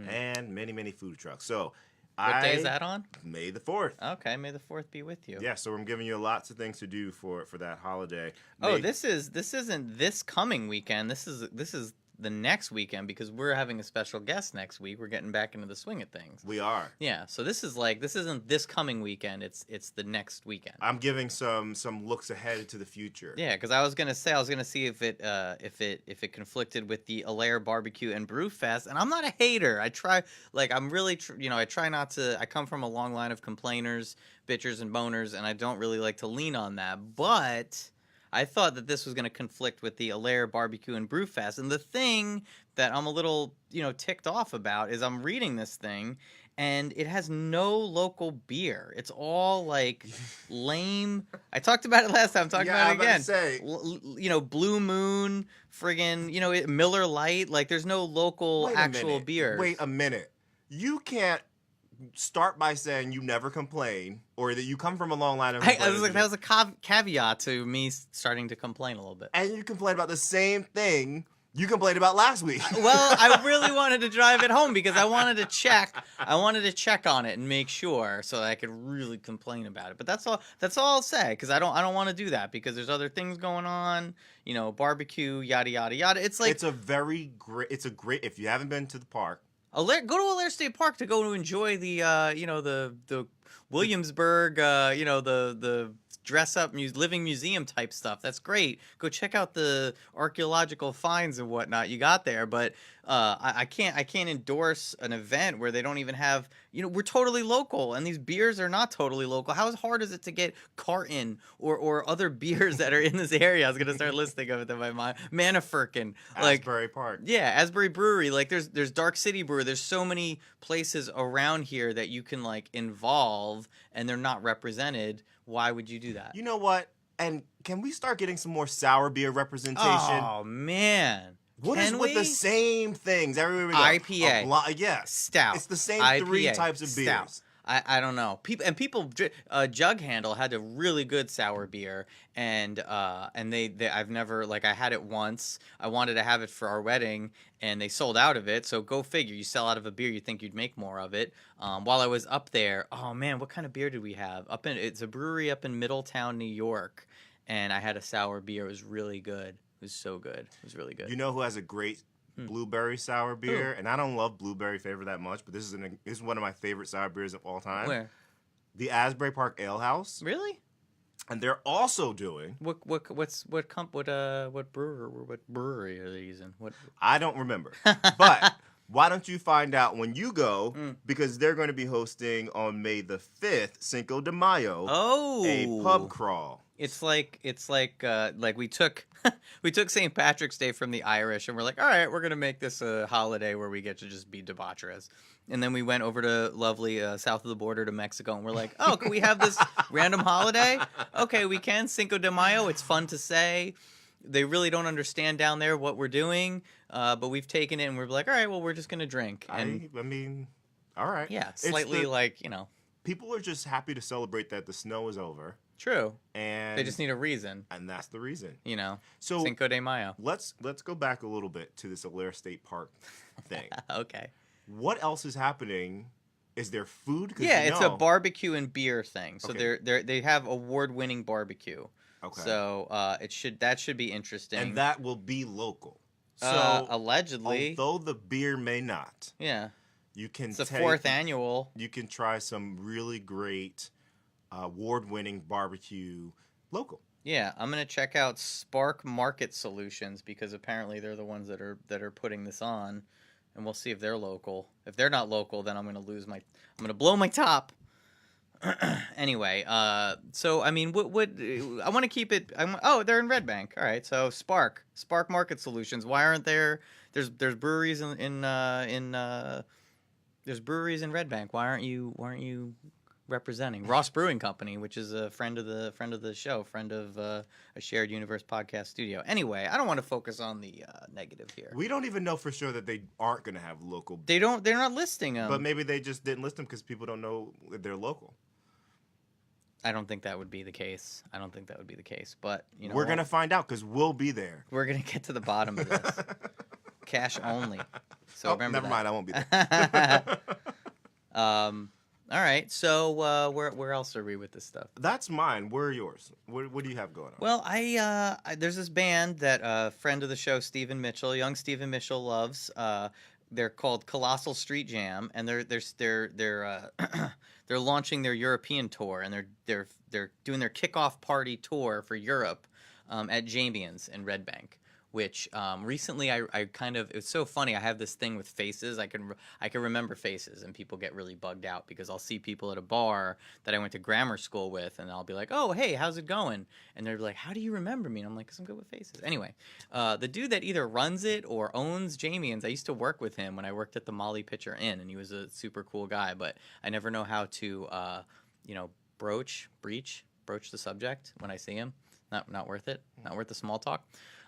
and many, many food trucks. So what day is that on? May the 4th. Okay, May the 4th be with you. Yeah, so I'm giving you lots of things to do for that holiday. This isn't this coming weekend. This is the next weekend, because we're having a special guest next week. We're getting back into the swing of things. We are. Yeah, so this isn't this coming weekend. It's the next weekend. I'm giving some looks ahead to the future. Yeah, because I was gonna see if it conflicted with the Allaire Barbecue and Brew Fest, and I'm not a hater. I try, I'm really, I try not to. I come from a long line of complainers, bitchers, and boners, and I don't really like to lean on that, but I thought that this was going to conflict with the Allaire Barbecue and Brew Fest. And the thing that I'm a little, ticked off about is I'm reading this thing, and it has no local beer. It's all like lame. I talked about it last time. I'm talking about it again. Say. Blue Moon, friggin', Miller Lite. Like, there's no local actual beer. Wait a minute. You can't start by saying you never complain, or that you come from a long line of I was like, that was a caveat to me starting to complain a little bit. And you complain about the same thing you complained about last week. Well, I really wanted to drive it home because I wanted to check on it and make sure so that I could really complain about it. But that's all I'll say, because I don't want to do that, because there's other things going on, barbecue, yada yada yada. It's like, it's a great, if you haven't been to the park, go to Allaire State Park to go to enjoy the the Williamsburg, the dress up living museum type stuff. That's great. Go check out the archaeological finds and whatnot you got there. But I can't endorse an event where they don't even have, we're totally local, and these beers are not totally local. How hard is it to get Carton or other beers that are in this area? I was gonna start listing of it in my mind. Manafirkin, Asbury Park. Yeah, Asbury Brewery. Like, there's Dark City Brewery. There's so many places around here that you can involve, and they're not represented. Why would you do that? You know what? And can we start getting some more sour beer representation? Oh man. What is with the same things everywhere we go? IPA, yes, stout. It's the same IPA, 3 types of stout. beers. I don't know. People Jug Handle had a really good sour beer, and they I've never, I had it once. I wanted to have it for our wedding, and they sold out of it. So go figure. You sell out of a beer, you think you'd make more of it. While I was up there, oh man, what kind of beer did we have? It's a brewery up in Middletown, New York, and I had a sour beer. It was really good. It was so good. It was really good. You know who has a great blueberry sour beer? And I don't love blueberry flavor that much, but this is one of my favorite sour beers of all time. Where? The Asbury Park Ale House. Really? And they're also doing what brewery are they using? What? I don't remember. But why don't you find out when you go, because they're going to be hosting on May the 5th, Cinco de Mayo, a pub crawl. It's like we took we took St. Patrick's Day from the Irish, and we're like, all right, we're gonna make this a holiday where we get to just be debaucherous. And then we went over to lovely south of the border to Mexico, and we're like, oh, can we have this random holiday? Okay, we can. Cinco de Mayo. It's fun to say. They really don't understand down there what we're doing, but we've taken it, and we're like, all right, well, we're just gonna drink. And I mean, all right. yeah, It's slightly like people are just happy to celebrate that the snow is over, true. and They just need a reason, and that's the reason. So Cinco de Mayo. let's go back a little bit to this Alair State Park thing. Okay. What else is happening? Is there food? 'Cause Yeah, it's a barbecue and beer thing. So Okay. they have award-winning barbecue. Okay. So that should be interesting. And that will be local. So allegedly, although the beer may not, yeah, you can it's the fourth annual. You can try some really great award-winning barbecue local. Yeah, I'm gonna check out Spark Market Solutions because apparently they're the ones that are putting this on, and we'll see if they're local. If they're not local, then I'm gonna blow my top. Anyway, so I mean, what I want to keep it. They're in Red Bank. All right, so Spark Market Solutions. Why aren't there? There's breweries in there's breweries in Red Bank. Why aren't you representing Ross Brewing Company, which is a friend of the show, friend of a Shared Universe podcast studio. Anyway, I don't want to focus on the negative here. We don't even know for sure that they aren't going to have local. They're not listing them. But maybe they just didn't list them because people don't know that they're local. I don't think that would be the case. But we're gonna find out because we'll be there. We're gonna get to the bottom of this. Cash only. So remember never that. mind. I won't be there. All right. So where else are we with this stuff? That's mine. Where are yours? What do you have going on? Well, I there's this band that friend of the show, Stephen Mitchell, young Stephen Mitchell loves. They're called Colossal Street Jam, and they're they're launching their European tour, and they're doing their kickoff party tour for Europe at Jamian's in Red Bank. Which recently I kind of, it's so funny. I have this thing with faces. I can remember faces, and people get really bugged out because I'll see people at a bar that I went to grammar school with, and I'll be like, "Oh, hey, how's it going?" And they're like, "How do you remember me?" And I'm like, "'Cause I'm good with faces." Anyway, the dude that either runs it or owns Jamian's, I used to work with him when I worked at the Molly Pitcher Inn, and he was a super cool guy. But I never know how to, broach the subject when I see him. Not worth it. Not worth the small talk.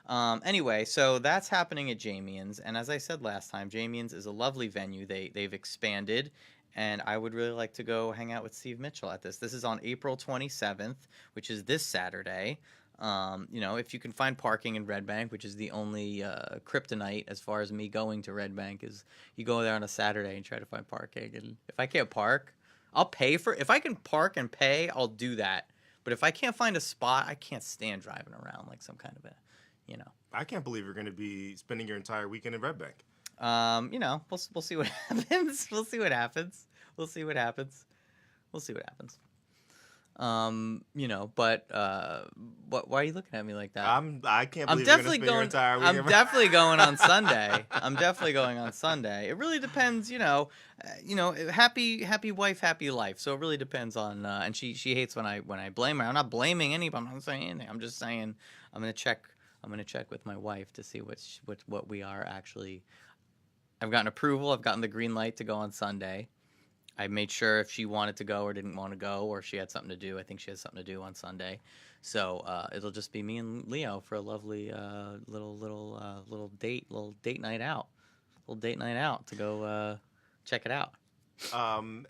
Anyway, so that's happening at Jamian's, and as I said last time, Jamian's is a lovely venue. They've expanded, and I would really like to go hang out with Steve Mitchell at this. This is on April 27th, which is this Saturday. If you can find parking in Red Bank, which is the only kryptonite as far as me going to Red Bank, is you go there on a Saturday and try to find parking. And if I can't park, I'll pay for it. If I can park and pay, I'll do that. But if I can't find a spot, I can't stand driving around like some kind of a, I can't believe you're going to be spending your entire weekend in Red Bank. We'll see what happens. We'll see what happens. But why are you looking at me like that? I can't believe you're going to spend your entire weekend. I'm definitely going on Sunday. It really depends, happy wife, happy life. So it really depends on, and she hates when I blame her. I'm not blaming anybody. I'm not saying anything. I'm just saying I'm gonna check with my wife to see what we are actually. I've gotten approval. I've gotten the green light to go on Sunday. I made sure if she wanted to go or didn't want to go or she had something to do. I think she has something to do on Sunday. So it'll just be me and Leo for a lovely little date night out. Little date night out to go check it out.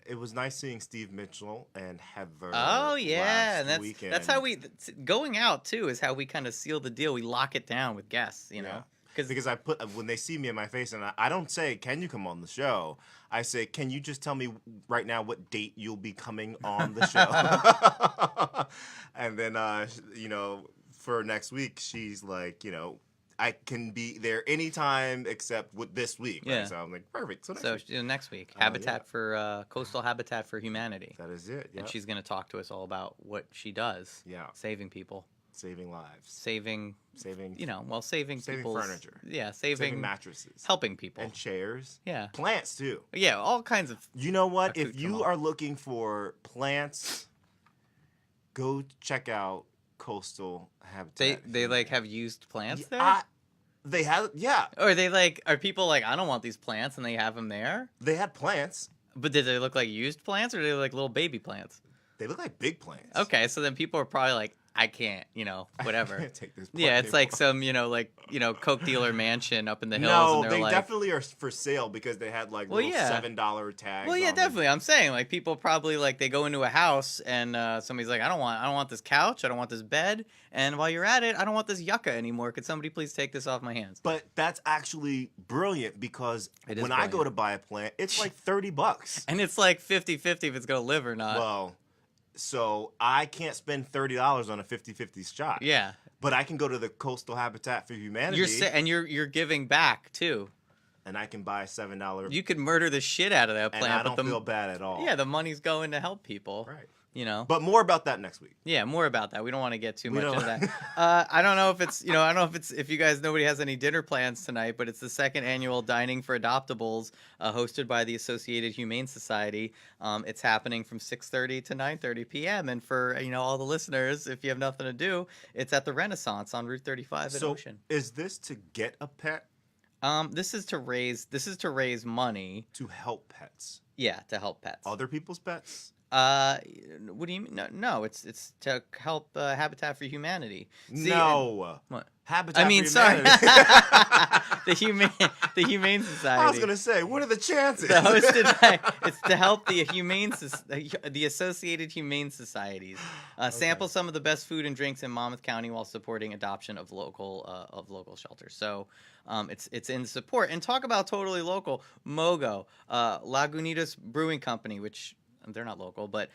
It was nice seeing Steve Mitchell and Heather. Oh yeah, and weekend. that's how we going out too is how we kind of seal the deal. We lock it down with guests, know. Because I put when they see me in my face, and I don't say, "Can you come on the show?" I say, "Can you just tell me right now what date you'll be coming on the show?" And then, for next week, she's like, I can be there anytime except with this week. Yeah. Right? So I'm like, perfect. So next week, Coastal Habitat for Humanity. That is it. Yep. And she's going to talk to us all about what she does. Yeah. Saving people. Saving lives. Saving saving people's furniture. Yeah, saving mattresses. Helping people. And chairs. Yeah. Plants too. Yeah, all kinds of. You know what? If you are looking for plants, go check out coastal habitat. They like have used plants Yeah, there? they had, yeah, Or they like are people like I don't want these plants and they have them there? they had plants. But did they look like used plants or did they look like little baby plants? They look like big plants. Okay, so then people are probably like, I can't, whatever. Take this Yeah, plant it's like anymore. some, coke dealer mansion up in the hills, No, and they're they like, definitely are for sale because they had like Well, little yeah. $7 tags. well, yeah, on them. definitely. I'm saying like people probably like they go into a house and somebody's like, I don't want this couch, I don't want this bed, and while you're at it, I don't want this yucca anymore. Could somebody please take this off my hands? But that's actually brilliant because It is when I go brilliant. to buy a plant, it's like $30. And it's like 50-50 if it's gonna live or not. Well, so I can't spend $30 on a 50-50 shot. Yeah, But I can go to the Coastal Habitat for Humanity and you're giving back too. and I can buy a $7 You could murder the shit out of that and plant, I don't but feel bad at all. yeah, the money's going to help people. Right. But But more about that next week. yeah, more about that. We don't want to get too We much don't- into that. I don't know if it's, I don't know if you guys, nobody has any dinner plans tonight, but it's the second annual Dining for Adoptables, hosted by the Associated Humane Society. It's happening from 6:30 to 9:30 p.m. And for, all the listeners, if you have nothing to do, it's at the Renaissance on Route 35 at So Ocean. is this to get a pet This is to raise money. to help pets? Yeah, to help pets. Other people's pets? What do you mean? No, it's to help Habitat for Humanity. See, No. What? Habitat I mean, for sorry. Humanity. the Humane Society. I was gonna say, what are the chances? It's to help the the Associated Humane Societies sample some of the best food and drinks in Monmouth County while supporting adoption of local shelters. So it's in support. And talk about totally local. Mogo, Lagunitas Brewing Company, which they're not local, but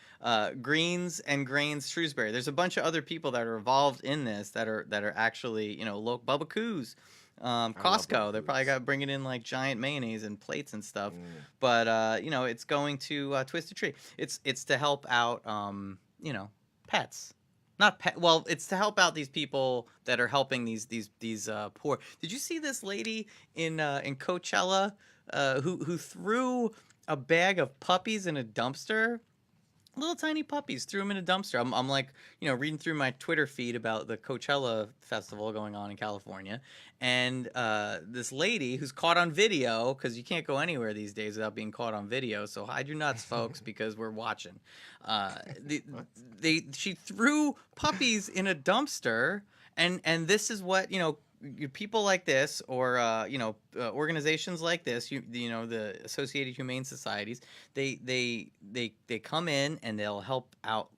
Greens and Grains Shrewsbury. There's a bunch of other people that are involved in this that are actually local. Bubba Coos, Costco. They're probably got bringing in like giant mayonnaise and plates and stuff. But it's going to Twisted Tree. It's to help out pets. Not pet. Well, it's to help out these people that are helping these poor. Did you see this lady in Coachella who threw a bag of puppies in a dumpster? Little tiny puppies, threw them in a dumpster. I'm like, reading through my Twitter feed about the Coachella festival going on in California, and this lady who's caught on video, because you can't go anywhere these days without being caught on video. So hide your nuts, folks, because we're watching. She threw puppies in a dumpster, and this is what people like this, or organizations like this, the Associated Humane Societies, they come in and they'll help out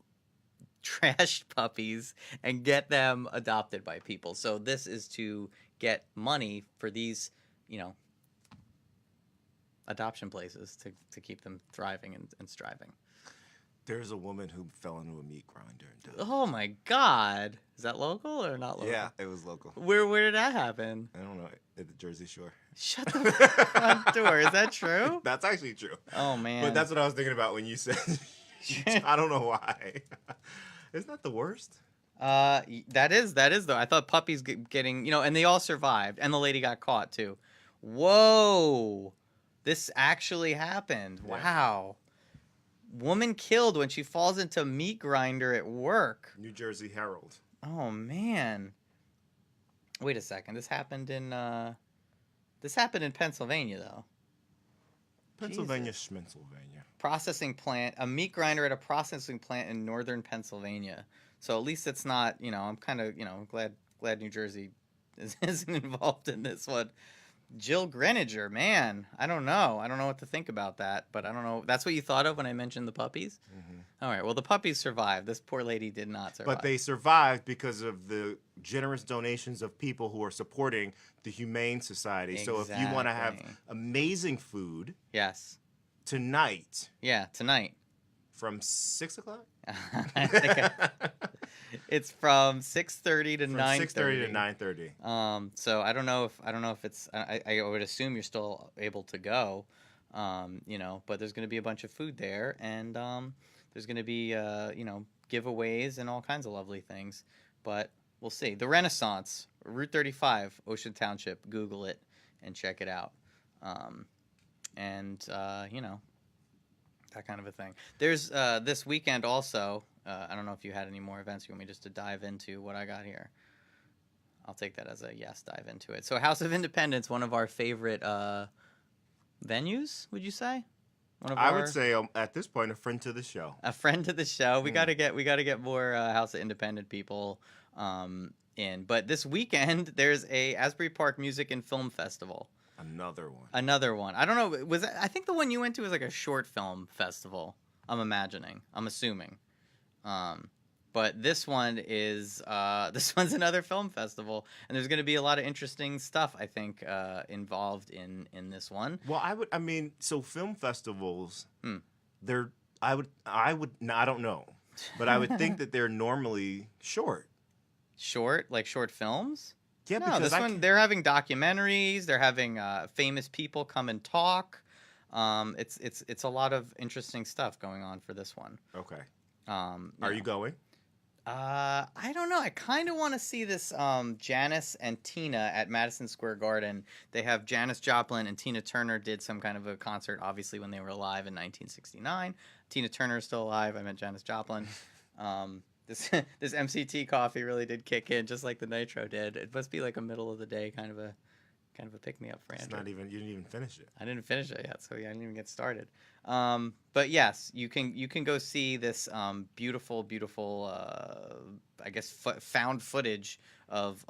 trashed puppies and get them adopted by people. So this is to get money for these, adoption places to keep them thriving and striving. There's a woman who fell into a meat grinder and died. Oh my God! Is that local or not local? Yeah, it was local. Where did that happen? I don't know, at the Jersey Shore. Shut the front door. Is that true? That's actually true. Oh man. But that's what I was thinking about when you said. I don't know why. Isn't that the worst? That is though. I thought puppies getting, and they all survived, and the lady got caught too. Whoa, this actually happened. Yeah. Wow. Woman killed when she falls into meat grinder at work. New Jersey Herald. Oh man. Wait a second. This happened in Pennsylvania though. Pennsylvania, Schmennsylvania. Processing plant, a meat grinder at a processing plant in northern Pennsylvania. So at least it's not, I'm kind of, glad New Jersey isn't involved in this one. Jill Greninger, man, I don't know what to think about that, but I don't know. That's what you thought of when I mentioned the puppies? Mm-hmm. All right, well, the puppies survived. This poor lady did not survive. But they survived because of the generous donations of people who are supporting the Humane Society. So if you want to have Exactly. amazing food Yes. tonight Yeah, tonight. from 6 o'clock? I think it's from 6:30 to From 9:30. 6:30 to 9:30. So I don't know if it's. I would assume you're still able to go. But there's going to be a bunch of food there, and there's going to be giveaways and all kinds of lovely things. But we'll see. The Renaissance, Route 35, Ocean Township. Google it and check it out. That kind of a thing. There's this weekend also. I don't know if you had any more events. You want me just to dive into what I got here? I'll take that as a yes, dive into it. So House of Independence, one of our favorite venues, would you say? I would say at this point, a friend to the show. A friend to the show. We gotta get more House of Independent people in. But this weekend there's a Asbury Park Music and Film Festival. Another one. I don't know. I think the one you went to was like a short film festival. I'm assuming. But this one is this one's another film festival, and there's going to be a lot of interesting stuff I think involved in this one. Well, so film festivals, I don't know, but I would think that they're normally short. Short, like short films? Yeah, no, because this one they're having documentaries. They're having famous people come and talk. It's a lot of interesting stuff going on for this one. Okay. Are you going? I don't know. I kind of want to see this Janis and Tina at Madison Square Garden. They have Janis Joplin and Tina Turner did some kind of a concert, obviously, when they were alive in 1969. Tina Turner is still alive. I meant Janis Joplin. This MCT coffee really did kick in, just like the Nitro did. It must be like a middle of the day kind of a pick me up for Andrew. You didn't even finish it. I didn't finish it yet, so yeah, I didn't even get started. But yes, you can go see this beautiful, I guess found footage of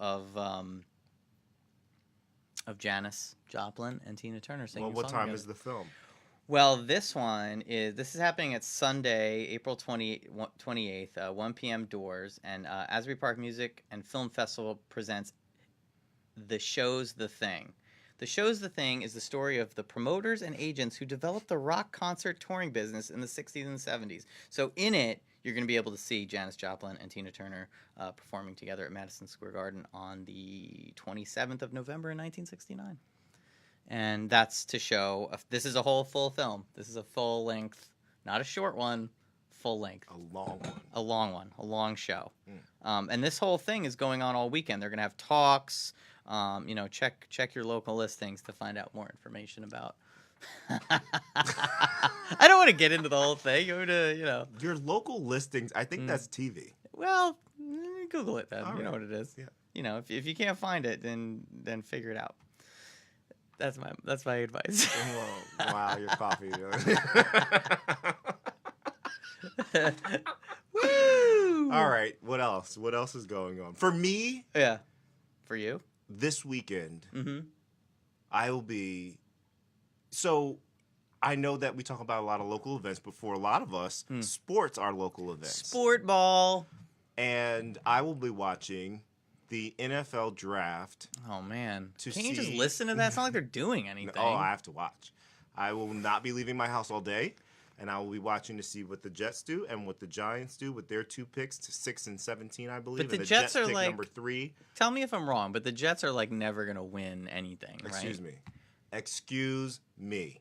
Janis Joplin and Tina Turner singing. Well, what time is the film? Well, this is happening at Sunday, April 28th, 1 p.m. doors, and Asbury Park Music and Film Festival presents The Show's the Thing. The Show's the Thing is the story of the promoters and agents who developed the rock concert touring business in the 60s and 70s. So in it, you're going to be able to see Janis Joplin and Tina Turner performing together at Madison Square Garden on the 27th of November in 1969. And that's to show, this is a whole full film. This is a full length, not a short one, full length. A long one. A long one, a long show. And this whole thing is going on all weekend. They're going to have talks. Check your local listings to find out more information about. I don't want to get into the whole thing. Your local listings. I think that's TV. Well, Google it then. All you know right. what it is. Yeah. If you can't find it, then figure it out. That's my advice. Whoa. Wow, your coffee. Woo! All right. What else? What else is going on? For me, Yeah. For you? this weekend, Mm-hmm. I will be. So, I know that we talk about a lot of local events, but for a lot of us, sports are local events. Sport ball. And I will be watching the NFL draft. Oh man! To Can't you just see- listen to that? It's not like they're doing anything. Oh, I have to watch. I will not be leaving my house all day, and I will be watching to see what the Jets do and what the Giants do with their 2 picks, 6 and 17, I believe. But the and Jets are pick like- number 3. Tell me if I'm wrong, but the Jets are like never gonna win anything, right? Excuse me.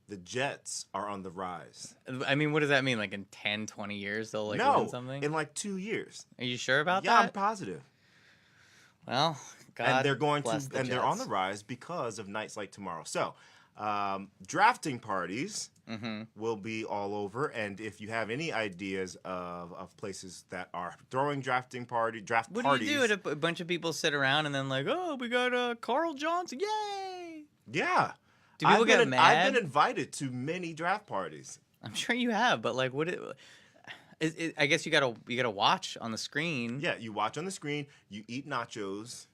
The Jets are on the rise. I mean, what does that mean? Like in 10, 20 years they'll like no, win something? in like 2 years. Are you sure about Yeah, I'm that? positive. Well, God And they're going bless to, and they're on the Jets. rise because of nights like tomorrow. So, drafting parties will be all over. And if you have any ideas of places that are throwing draft What parties, do you do? A bunch of people sit around and then like, oh, we got Carl Johnson, yay! yeah. Do people get mad? I've been invited to many draft parties. I'm sure you have, but like, I guess you gotta watch on the screen. Yeah, you watch on the screen, you eat nachos,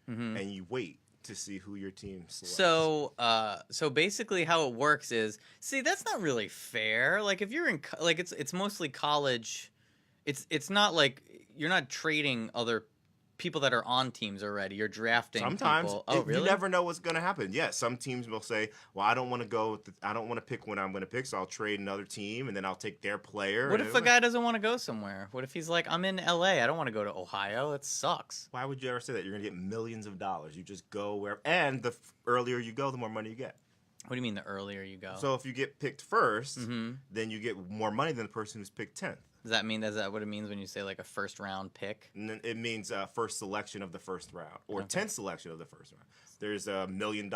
Mm-hmm. and you wait to see who your team selects. So basically, how it works is, see, that's not really fair. Like, if you're in, it's mostly college. It's not like you're not trading other people that are on teams already. You're drafting sometimes people. Oh, really? you never know what's going to happen. Yeah, some teams will say, "Well, I don't want to go. I don't want to pick when I'm going to pick, so I'll trade another team, and then I'll take their player." What and if a guy doesn't want to go somewhere? What if he's like, I'm in LA. I don't want to go to Ohio. It sucks. Why would you ever say that? You're going to get millions of dollars. You just go where, and the earlier you go, the more money you get. What do you mean the earlier you go? So if you get picked 1st, Mm-hmm. then you get more money than the person who's picked 10th. Is that what it means when you say like a first round pick? And then it means first selection of the first round or 10th selection of the first round. There's $1 million.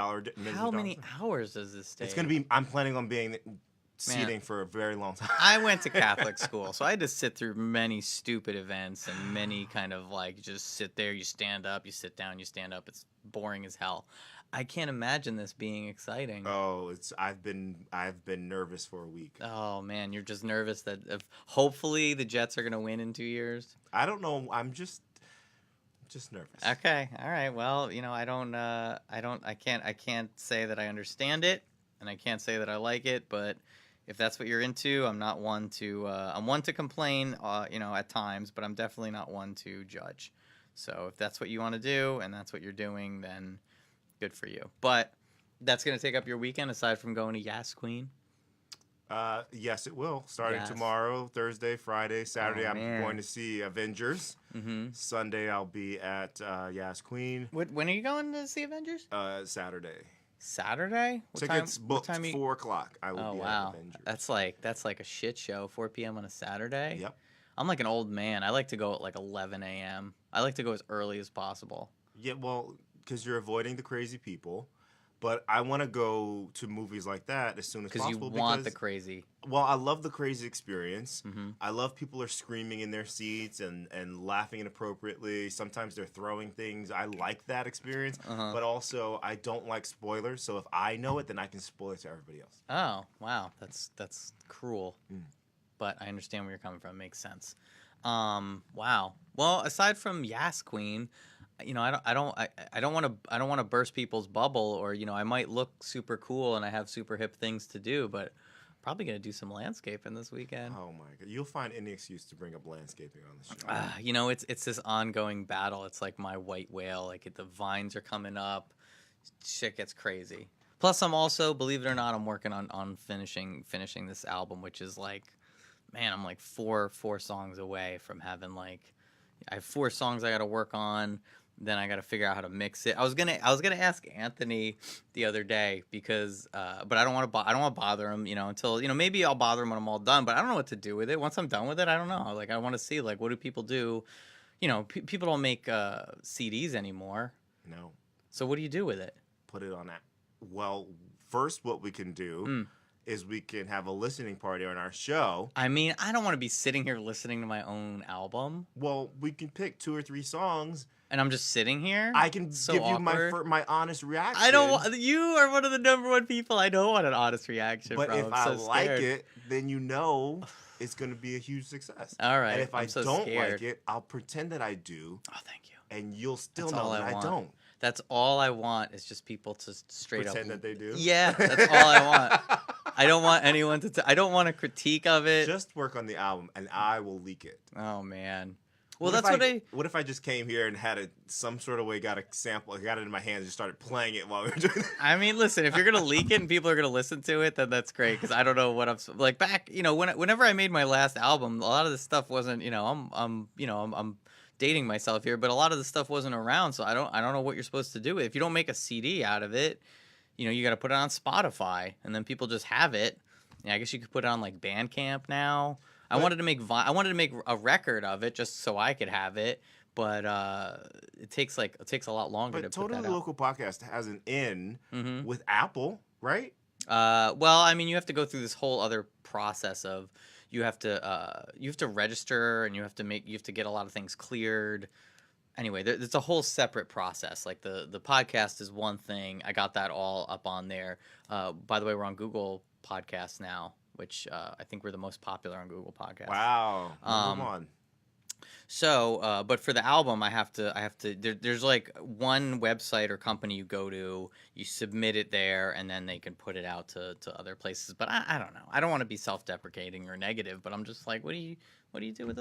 How many hours does this take? It's going to be. I'm planning on being seating for a very long time. I went to Catholic school, so I had to sit through many stupid events and many kind of like just sit there, you stand up, you sit down, you stand up. It's boring as hell. I can't imagine this being exciting. Oh, I've been nervous for a week. Oh man, you're just nervous that if hopefully the Jets are gonna win in 2 years. I don't know. I'm just nervous. Okay, all right. Well, I can't say that I understand it, and I can't say that I like it. But if that's what you're into, I'm not one to. I'm one to complain, at times, but I'm definitely not one to judge. So if that's what you want to do and that's what you're doing, then good for you. But that's gonna take up your weekend aside from going to Yas Queen. Yes, it will. Starting Yes. tomorrow, Thursday, Friday, Saturday. I'm man. going to see Avengers. Mm-hmm. Sunday, I'll be at Yas Queen. When are you going to see Avengers? Saturday. Saturday? Tickets booked what time 4 o'clock. I will Oh be wow, at Avengers. that's like a shit show. 4 p.m. on a Saturday. Yep. I'm like an old man. I like to go at like 11 a.m. I like to go as early as possible. Yeah, well, because you're avoiding the crazy people. But I want to go to movies like that as soon as Because you possible. want the crazy. Well, I love the crazy experience. Mm-hmm. I love people are screaming in their seats and laughing inappropriately. Sometimes they're throwing things. I like that experience. Uh-huh. But also, I don't like spoilers. So if I know it, then I can spoil it to everybody else. Oh wow, that's cruel. Mm. But I understand where you're coming from. Makes sense. Wow. Well, aside from Yas Queen, I don't want to burst people's bubble, or I might look super cool and I have super hip things to do, but I'm probably gonna do some landscaping this weekend. Oh my God. You'll find any excuse to bring up landscaping on the show. It's this ongoing battle. It's like my white whale. Like the vines are coming up, shit gets crazy. Plus, I'm also, believe it or not, I'm working on finishing this album, which is like, man, I'm like four songs away from having like, I have 4 songs I got to work on. Then I got to figure out how to mix it. I was gonna ask Anthony the other day because, but I don't want to bother him, until maybe I'll bother him when I'm all done. But I don't know what to do with it. Once I'm done with it, I don't know. Like I want to see like what do people do. People don't make CDs anymore. No. So what do you do with it? Put it on that. Well, first, what we can do is we can have a listening party on our show. I mean, I don't want to be sitting here listening to my own album. Well, we can pick 2 or 3 songs. And I'm just sitting here. I can So give awkward. you my honest reaction. I don't want. You are one of the number one people I don't want an honest reaction But from. if I'm I so like scared. it, then it's going to be a huge success. All right. And if I'm I so don't scared. like it, I'll pretend that I do, Oh, thank you. and you'll still That's know all that I I want. don't. That's all I want is just people to straight Pretend up. that they do? Yeah, that's all I want. I don't want anyone to. I don't want a critique of it. Just work on the album, and I will leak it. Oh man. Well, What that's if What if I just came here and had some sort of way, got a sample, got it in my hands, and just started playing it while we were doing it? I mean, listen, if you're gonna leak it and people are gonna listen to it, then that's great. Because I don't know what I'm like back. Whenever I made my last album, a lot of this stuff wasn't. I'm dating myself here, but a lot of the stuff wasn't around. So I don't know what you're supposed to do. If you don't make a CD out of it, you got to put it on Spotify, and then people just have it. Yeah, I guess you could put it on like Bandcamp now. I wanted to make a record of it just so I could have it, but it takes a lot longer But to put that Totally out. Local Podcast has an in Mhm. with Apple, right? Well, I mean, you have to go through this whole other process of you have to register and you have to get a lot of things cleared. Anyway, there's a whole separate process. Like the podcast is one thing. I got that all up on there. By the way, we're on Google Podcasts now, which I think we're the most popular on Google Podcasts. Wow. Number 1. So, but for the album, I have to. There's like one website or company you go to, you submit it there, and then they can put it out to other places. But I don't know. I don't want to be self-deprecating or negative, but I'm just like, what do you do with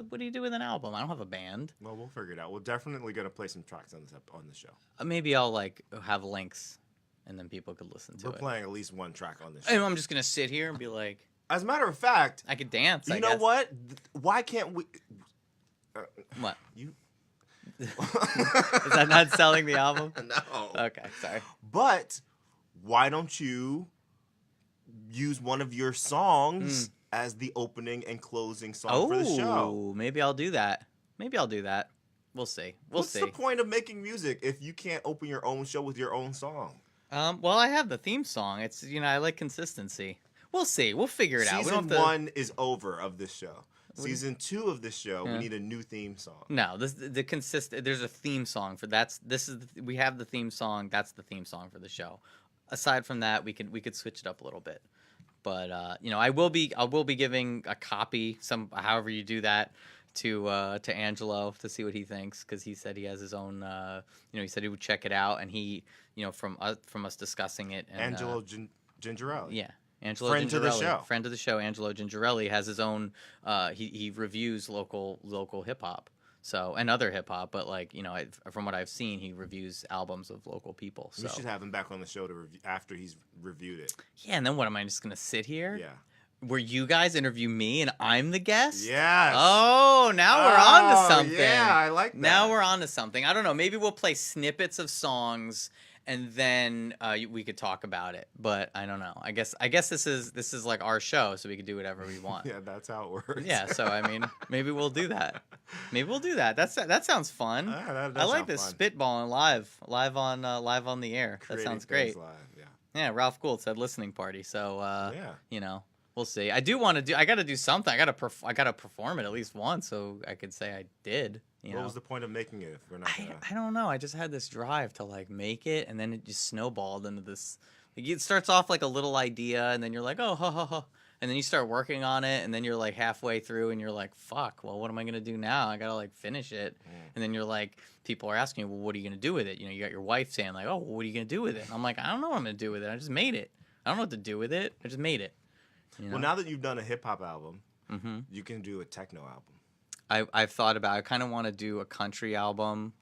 an album? I don't have a band. Well, we'll figure it out. We're definitely going to play some tracks on the show. Maybe I'll like have links, and then people could listen to We're it. playing at least one track on this show. And I'm just gonna sit here and be like, As a matter of fact, I could dance. you I know guess. what? Why can't we? What? You. Is that not selling the album? No. Okay, sorry. But why don't you use one of your songs as the opening and closing song for the show? Oh, maybe I'll do that. We'll see. What's the point of making music if you can't open your own show with your own song? Well, I have the theme song. It's I like consistency. We'll see. We'll figure it out. We Season don't have to... 1 is over of this show. Season 2 of this show, we need a new theme song. No, there's a theme song for we have the theme song. That's the theme song for the show. Aside from that, we could switch it up a little bit. But I will be giving a copy, however you do that, to Angelo to see what he thinks, because he said he has his own. He said he would check it out, and he, from us discussing it. And, Angelo Gingerelli. Yeah. Angelo Friend to the show. Friend of the show, Angelo Gingerelli has his own. He reviews local hip hop, and other hip hop, but from what I've seen, he reviews albums of local people. So we should have him back on the show to review after he's reviewed it. Yeah, and then what am I just gonna sit here? Yeah. Where you guys interview me and I'm the guest? Yes. Oh, now we're on to something. Yeah, I like that. Now we're on to something. I don't know. Maybe we'll play snippets of songs and then we could talk about it. But I don't know. I guess this is like our show, so we could do whatever we want. Yeah, that's how it works. Yeah. So I mean, maybe we'll do that. That sounds fun. That I like this spitballing live on the air. That sounds great. Live, yeah. Yeah. Ralph Gould said listening party. So yeah. We'll see. I got to do something. I got to perform it at least once so I could say I did. What was the point of making it if we're not gonna... I don't know. I just had this drive to make it, and then it just snowballed into this. It starts off like a little idea, and then you're like, oh, ha, ha, ha. And then you start working on it, and then you're halfway through, and you're like, fuck, well, what am I going to do now? I got to finish it. And then you're people are asking you, well, what are you going to do with it? You got your wife saying oh, well, what are you going to do with it? And I'm like, I don't know what I'm going to do with it. I just made it. I don't know what to do with it. I just made it. Well, now that you've done a hip hop album, you can do a techno album. I've thought about. I kind of want to do a country album.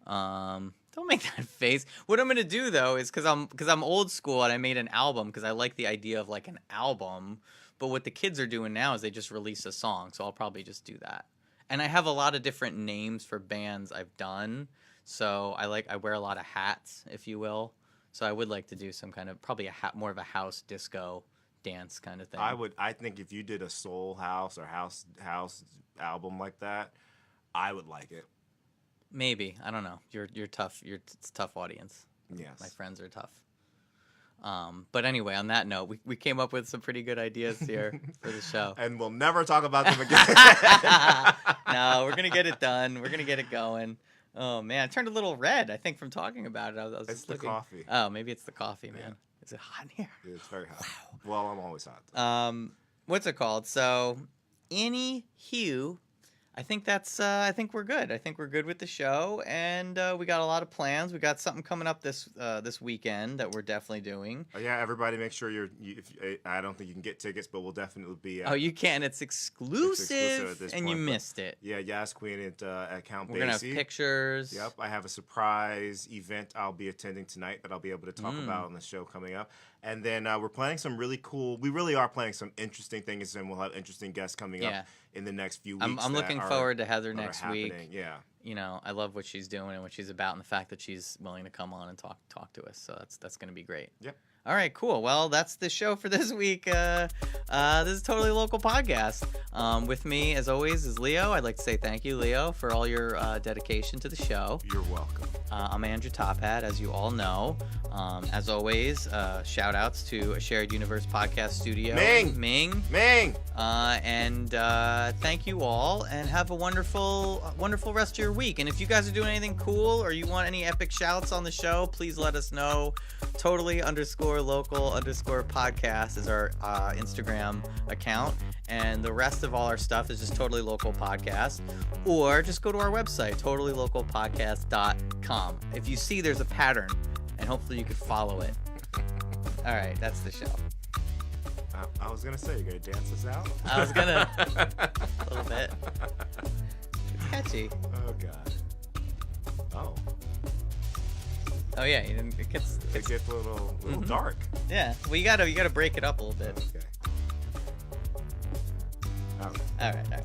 Don't make that face. What I'm gonna do though is because I'm old school and I made an album because I like the idea of an album. But what the kids are doing now is they just release a song. So I'll probably just do that. And I have a lot of different names for bands I've done. So I wear a lot of hats, if you will. So I would like to do some kind of probably more of a house disco dance kind of thing. I think if you did a soul house or house album like that, I would like it. Maybe. I don't know. You're tough. It's a tough audience. Yes. My friends are tough. But anyway, on that note, we came up with some pretty good ideas here for the show. And we'll never talk about them again. No, we're going to get it done. We're going to get it going. Oh, man. I turned a little red, I think, from talking about it. I was it's just the looking. Coffee. Oh, maybe it's the coffee, man. Yeah. Is it hot in here? It's very hot. Wow. Well, I'm always hot. What's it called? So, anywho, I think I think we're good. I think we're good with the show, and we got a lot of plans. We got something coming up this weekend that we're definitely doing. Yeah, everybody, make sure I don't think you can get tickets, but we'll definitely be. Oh, you can. It's exclusive, at this and point, you missed it. Yeah, Yas Queen at Count Basie. We're gonna have pictures. Yep, I have a surprise event I'll be attending tonight that I'll be able to talk about on the show coming up. And then we're planning some really cool. We really are planning some interesting things, and we'll have interesting guests coming up in the next few weeks. I'm looking forward to Heather next week. Yeah. I love what she's doing and what she's about, and the fact that she's willing to come on and talk to us. So that's going to be great. Yep. All right, cool. Well, that's the show for this week. This is Totally Local Podcast. With me, as always, is Leo. I'd like to say thank you, Leo, for all your dedication to the show. You're welcome. I'm Andrew Tophat, as you all know. As always, shout-outs to A Shared Universe Podcast Studio. Ming. And thank you all, and have a wonderful rest of your week. And if you guys are doing anything cool or you want any epic shouts on the show, please let us know. Totally_local_podcast is our Instagram account, and the rest of all our stuff is just Totally Local Podcast. Or just go to our website, totallylocalpodcast.com. If you see there's a pattern, and hopefully you could follow it. All right, that's the show. I was gonna say, you gonna dance us out? I was gonna a little bit. It's catchy. Oh God. Oh yeah, it gets a little dark. Yeah, well you gotta break it up a little bit. Okay. All right.